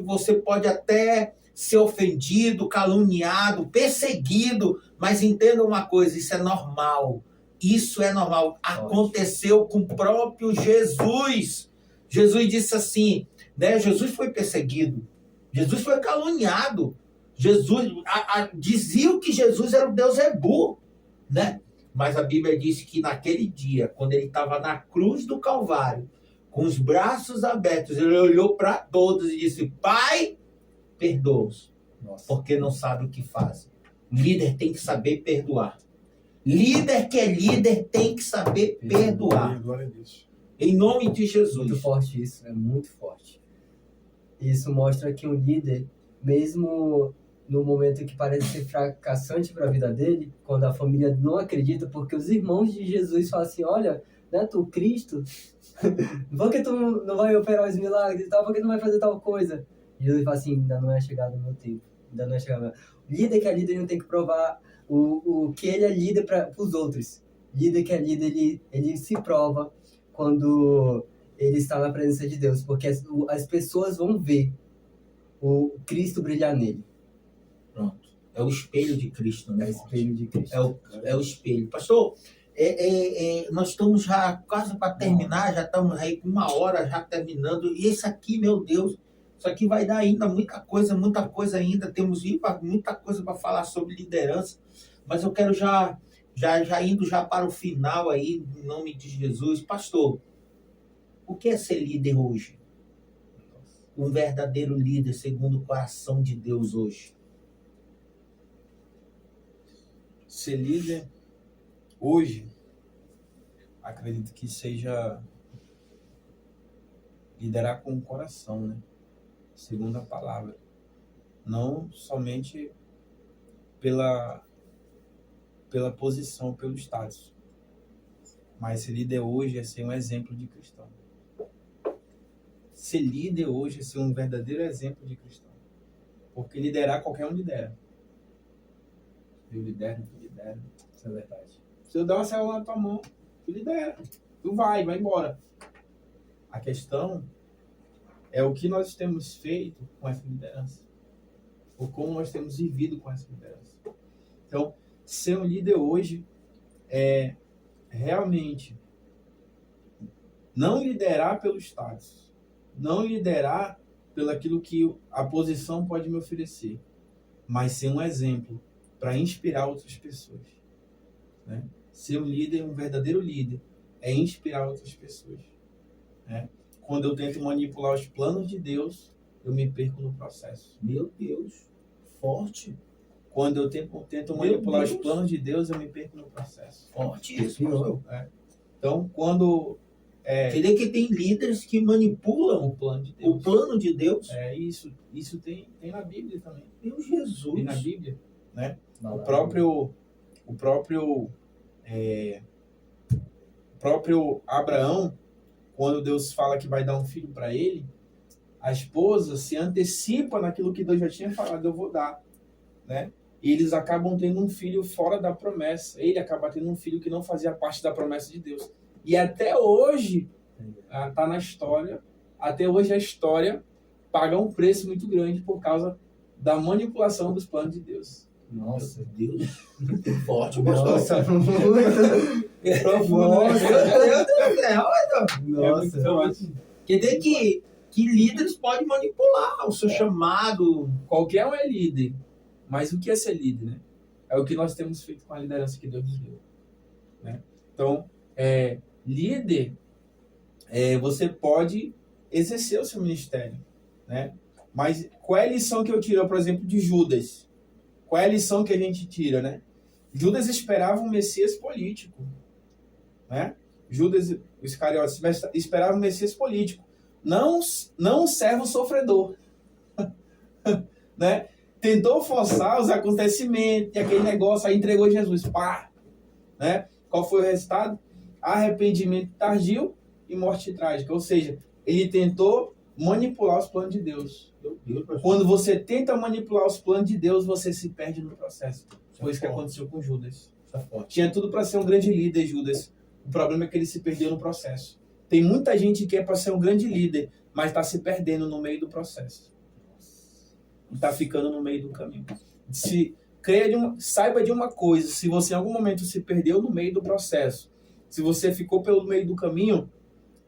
A: você pode até ser ofendido, caluniado, perseguido, mas entenda uma coisa, isso é normal. Isso é normal. Aconteceu com o próprio Jesus. Jesus disse assim, né? Jesus foi perseguido. Jesus foi caluniado. Jesus diziam que Jesus era o Deus Ebu, né? Mas a Bíblia diz que naquele dia, quando ele estava na cruz do Calvário, com os braços abertos, ele olhou para todos e disse: Pai, perdoa-os, porque não sabe o que fazem. Líder tem que saber perdoar. Líder que é líder tem que saber perdoar.
B: Glória a Deus.
A: Em nome de Jesus.
C: Muito forte isso, é muito forte. Isso mostra que um líder, mesmo no momento que parece ser fracassante para a vida dele, quando a família não acredita, porque os irmãos de Jesus falam assim, olha, né, tu Cristo, por que tu não vai operar os milagres e tal, por que tu não vai fazer tal coisa? E Jesus fala assim, ainda não é chegado o meu tempo, ainda não é chegado o meu tempo. Líder que é líder não tem que provar o que ele é líder para os outros. Líder que é líder, ele se prova quando ele está na presença de Deus, porque as pessoas vão ver o Cristo brilhar nele.
A: Pronto. É o espelho de Cristo, né?
C: É o espelho de Cristo.
A: É o espelho. Pastor, nós estamos já quase para terminar, já estamos aí com 1 hora já terminando. E esse aqui, meu Deus, isso aqui vai dar ainda muita coisa ainda. Temos muita coisa para falar sobre liderança. Mas eu quero já indo já para o final aí, em nome de Jesus. Pastor, o que é ser líder hoje? Um verdadeiro líder segundo o coração de Deus hoje.
B: Ser líder hoje, acredito que seja liderar com o coração, né? Segundo a palavra. Não somente pela posição, pelo status. Mas ser líder hoje é ser um exemplo de cristão. Ser líder hoje é ser um verdadeiro exemplo de cristão. Porque liderar, qualquer um lidera. Eu lidero, tu lidera. Isso é verdade. Se eu der uma célula na tua mão, tu lidera. Tu vai embora. A questão é o que nós temos feito com essa liderança. Ou como nós temos vivido com essa liderança. Então, ser um líder hoje é realmente não liderar pelo status, não liderar pelo aquilo que a posição pode me oferecer, mas ser um exemplo para inspirar outras pessoas, né? Ser um líder, um verdadeiro líder, é inspirar outras pessoas, né? Quando eu tento manipular os planos de Deus, eu me perco no processo.
A: Meu Deus, forte.
B: Quando eu tento manipular os planos de Deus, eu me perco no processo.
A: Forte isso, pastor.
B: Então, quando...
A: Quer dizer que tem líderes que manipulam
B: o plano de Deus.
A: O plano de Deus.
B: Isso tem na Bíblia também.
A: Meu Jesus.
B: Tem na Bíblia, né? O próprio Abraão, quando Deus fala que vai dar um filho para ele, a esposa se antecipa naquilo que Deus já tinha falado, eu vou dar, né? E eles acabam tendo um filho fora da promessa. Ele acaba tendo um filho que não fazia parte da promessa de Deus. E até hoje, está na história, até hoje a história paga um preço muito grande por causa da manipulação dos planos de Deus.
A: Nossa, Deus. Forte,
C: Nossa,
A: muito.
C: Profundo.
A: Nossa. Quer dizer que líderes podem manipular o seu chamado.
B: Qualquer um é líder. Mas o que é ser líder, né? É o que nós temos feito com a liderança que Deus nos deu, né? Então, líder, você pode exercer o seu ministério, né? Mas qual é a lição que eu tiro, por exemplo, de Judas? Qual é a lição que a gente tira, né? Judas esperava um Messias político, né? Judas, o Iscariotes, esperava um Messias político, não um servo sofredor, né? Tentou forçar os acontecimentos e aquele negócio, aí entregou Jesus, pá, né? Qual foi o resultado? Arrependimento tardio e morte trágica. Ou seja, ele tentou manipular os planos de Deus. Quando você tenta manipular os planos de Deus, você se perde no processo. Foi isso que aconteceu com Judas. Tinha tudo para ser um grande líder, Judas. O problema é que ele se perdeu no processo. Tem muita gente que é para ser um grande líder, mas está se perdendo no meio do processo. Está ficando no meio do caminho. saiba de uma coisa, se você em algum momento se perdeu no meio do processo, se você ficou pelo meio do caminho,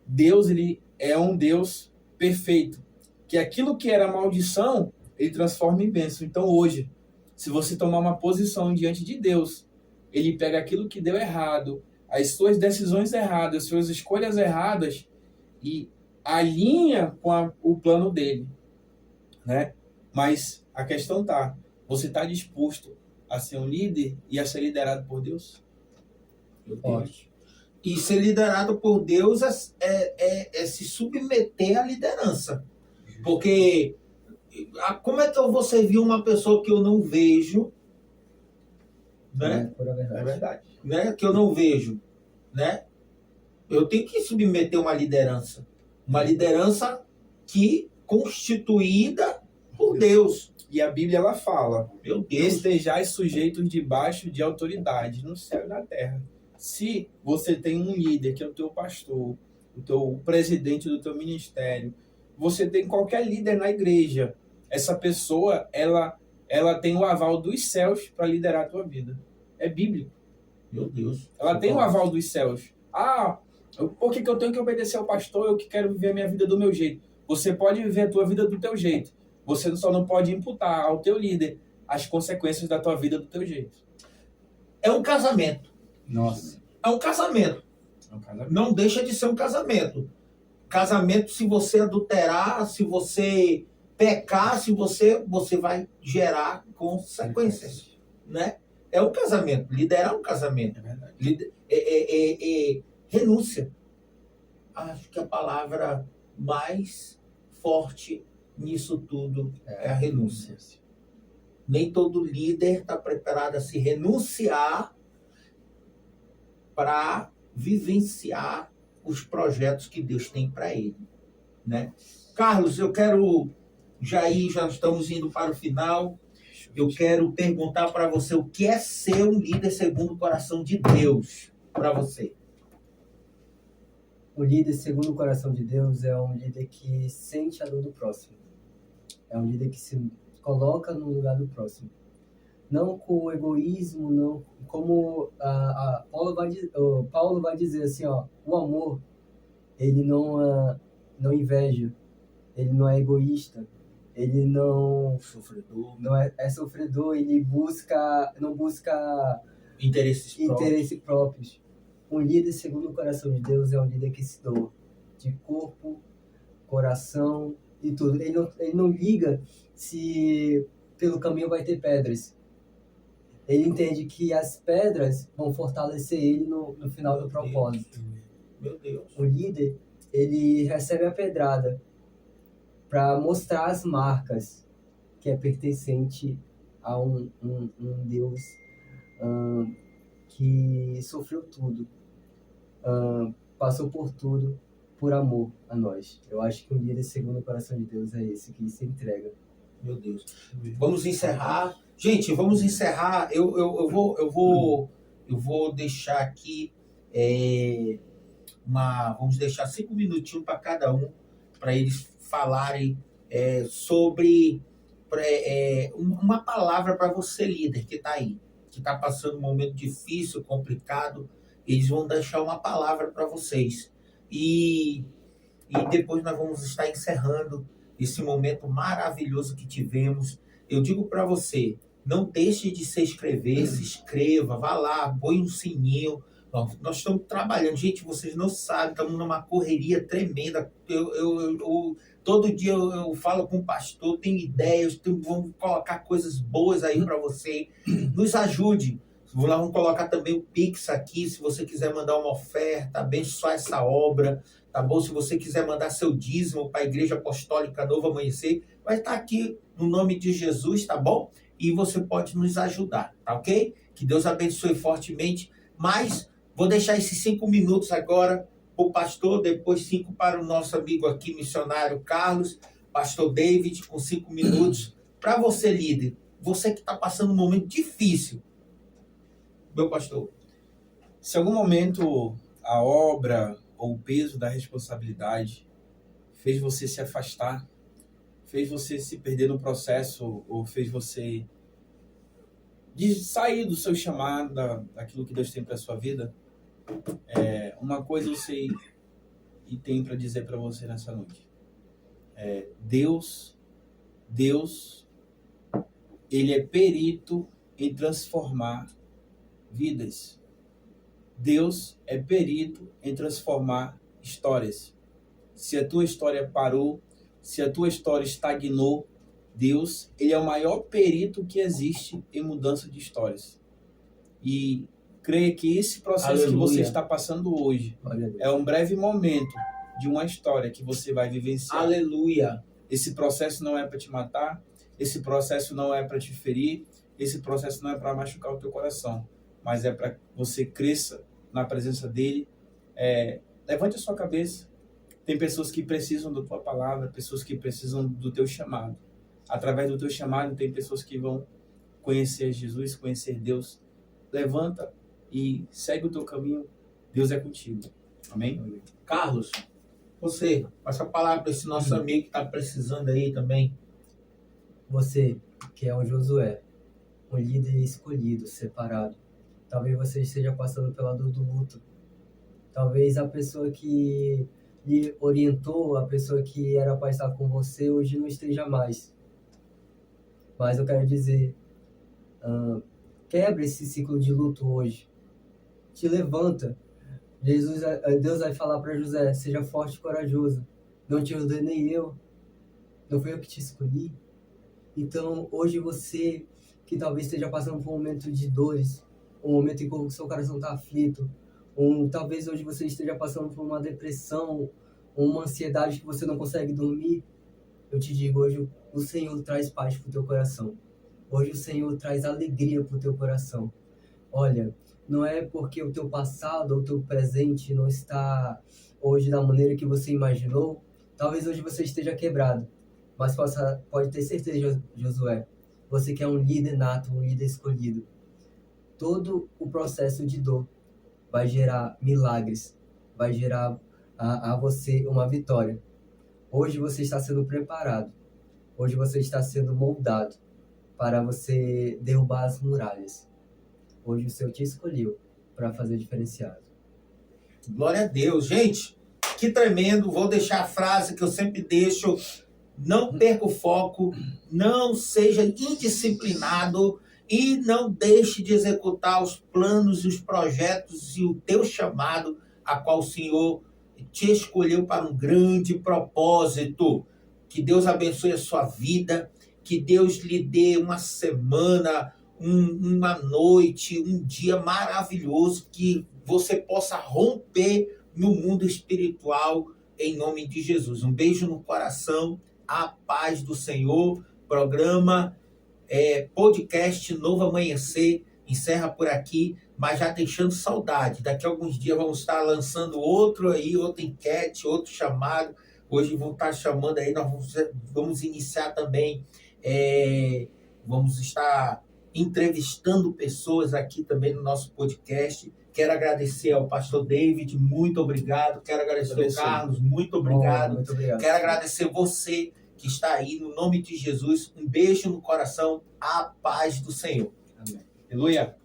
B: Deus, ele é um Deus perfeito, que aquilo que era maldição, ele transforma em bênção. Então hoje, se você tomar uma posição diante de Deus, ele pega aquilo que deu errado, as suas decisões erradas, as suas escolhas erradas e alinha com o plano dele, né? Mas a questão tá, você está disposto a ser um líder e a ser liderado por Deus?
C: Forte.
A: E ser liderado por Deus é se submeter à liderança. Porque como é que eu vou servir uma pessoa que eu não vejo, né?
C: Pura verdade.
B: É verdade.
A: Né? Que eu não vejo, né? Eu tenho que submeter uma liderança que constituída por Deus.
B: E a Bíblia, ela fala,
A: Meu Deus.
B: estejais sujeitos debaixo de autoridade no céu e na terra. Se você tem um líder, que é o teu pastor, o teu presidente do teu ministério, você tem qualquer líder na igreja, essa pessoa, ela tem o aval dos céus para liderar a tua vida. É bíblico.
A: Meu Deus.
B: Ela tem o aval dos céus. Por que eu tenho que obedecer ao pastor? Eu que quero viver a minha vida do meu jeito. Você pode viver a tua vida do teu jeito. Você só não pode imputar ao teu líder as consequências da tua vida do teu jeito.
A: É um casamento.
C: Nossa.
A: É um casamento. Não deixa de ser um casamento. Casamento, se você adulterar, se você pecar, você vai gerar consequências, né? É um casamento. Liderar um casamento.
B: É verdade.
A: Renúncia. Acho que a palavra mais forte nisso tudo é a renúncia. Nem todo líder está preparado a se renunciar para vivenciar os projetos que Deus tem para ele, né? Carlos, eu quero já estamos indo para o final. Eu quero perguntar para você o que é ser um líder segundo o coração de Deus para você.
C: O líder segundo o coração de Deus é um líder que sente a dor do próximo. É um líder que se coloca no lugar do próximo. Não com egoísmo, não como Paulo vai dizer assim, ó, o amor, ele não inveja, ele não é egoísta, ele não é sofredor, ele não busca interesses próprios. Um líder segundo o coração de Deus é um líder que se doa de corpo, coração e tudo. Ele não liga se pelo caminho vai ter pedras. Ele entende que as pedras vão fortalecer ele no final do propósito.
A: Meu Deus.
C: O líder, ele recebe a pedrada para mostrar as marcas que é pertencente a um Deus que sofreu tudo, passou por tudo por amor a nós. Eu acho que um líder segundo o coração de Deus é esse que se entrega.
A: Meu Deus. Vamos encerrar. Gente, vamos encerrar. Eu vou deixar aqui vamos deixar 5 minutinhos para cada um, para eles falarem sobre uma palavra para você, líder, que está aí, que está passando um momento difícil, complicado. Eles vão deixar uma palavra para vocês. E depois nós vamos estar encerrando esse momento maravilhoso que tivemos. Eu digo para você, não deixe de se inscrever, se inscreva, vá lá, põe um sininho. Nós estamos trabalhando, gente, vocês não sabem, estamos numa correria tremenda. Todo dia eu falo com o pastor, tenho ideias, vamos colocar coisas boas aí para você. Nos ajude. Nós vamos colocar também o Pix aqui, se você quiser mandar uma oferta, abençoar essa obra, tá bom? Se você quiser mandar seu dízimo para a Igreja Apostólica Novo Amanhecer, vai estar aqui no nome de Jesus, tá bom? E você pode nos ajudar, tá ok? Que Deus abençoe fortemente. Mas vou deixar esses 5 minutos agora para o pastor, depois 5 para o nosso amigo aqui, missionário Carlos, pastor David, com 5 minutos. Para você, líder, você que está passando um momento difícil, meu pastor.
B: Se em algum momento a obra ou o peso da responsabilidade fez você se afastar, fez você se perder no processo ou fez você de sair do seu chamado, daquilo que Deus tem para sua vida, uma coisa eu sei e tenho para dizer para você nessa noite. Deus, ele é perito em transformar vidas. Deus é perito em transformar histórias. Se a tua história parou, se a tua história estagnou, Deus, ele é o maior perito que existe em mudança de histórias. E creia que esse processo que você está passando hoje é um breve momento de uma história que você vai vivenciar.
A: Aleluia.
B: Esse processo não é para te matar, esse processo não é para te ferir, esse processo não é para machucar o teu coração, mas é para que você cresça na presença dele. Levante a sua cabeça. Tem pessoas que precisam da tua palavra, pessoas que precisam do teu chamado. Através do teu chamado, tem pessoas que vão conhecer Jesus, conhecer Deus. Levanta e segue o teu caminho. Deus é contigo. Amém?
A: Carlos, você, passa a palavra para esse nosso amigo que está precisando aí também.
C: Você, que é um Josué, um líder escolhido, separado. Talvez você esteja passando pela dor do luto. Talvez a pessoa que lhe orientou, a pessoa que era para estar com você, hoje não esteja mais. Mas eu quero dizer, quebra esse ciclo de luto hoje. Te levanta. Deus vai falar para José, seja forte e corajoso. Não te ordenei eu. Não foi eu que te escolhi. Então, hoje você, que talvez esteja passando por um momento de dores, um momento em que o seu coração está aflito, talvez hoje você esteja passando por uma depressão, uma ansiedade que você não consegue dormir, eu te digo, hoje o Senhor traz paz para o teu coração. Hoje o Senhor traz alegria para o teu coração. Olha, não é porque o teu passado ou o teu presente não está hoje da maneira que você imaginou. Talvez hoje você esteja quebrado. Mas pode ter certeza, Josué, você que é um líder nato, um líder escolhido. Todo o processo de dor vai gerar milagres, vai gerar a você uma vitória. Hoje você está sendo preparado. Hoje você está sendo moldado para você derrubar as muralhas. Hoje o Senhor te escolheu para fazer diferenciado.
A: Glória a Deus. Gente, que tremendo. Vou deixar a frase que eu sempre deixo. Não perca o foco, não seja indisciplinado e não deixe de executar os planos e os projetos e o teu chamado, a qual o Senhor te escolheu para um grande propósito. Que Deus abençoe a sua vida, que Deus lhe dê uma semana, uma noite, um dia maravilhoso, que você possa romper no mundo espiritual, em nome de Jesus. Um beijo no coração, a paz do Senhor. Programa podcast Novo Amanhecer encerra por aqui, mas já deixando saudade. Daqui a alguns dias vamos estar lançando outra enquete, outro chamado. Hoje vou estar chamando aí, nós vamos iniciar também, vamos estar entrevistando pessoas aqui também no nosso podcast. Quero agradecer ao pastor David, muito obrigado. Quero agradecer ao Carlos, muito obrigado.
C: Muito obrigado.
A: Quero agradecer você que está aí, no nome de Jesus. Um beijo no coração, a paz do Senhor.
B: Amém. Aleluia.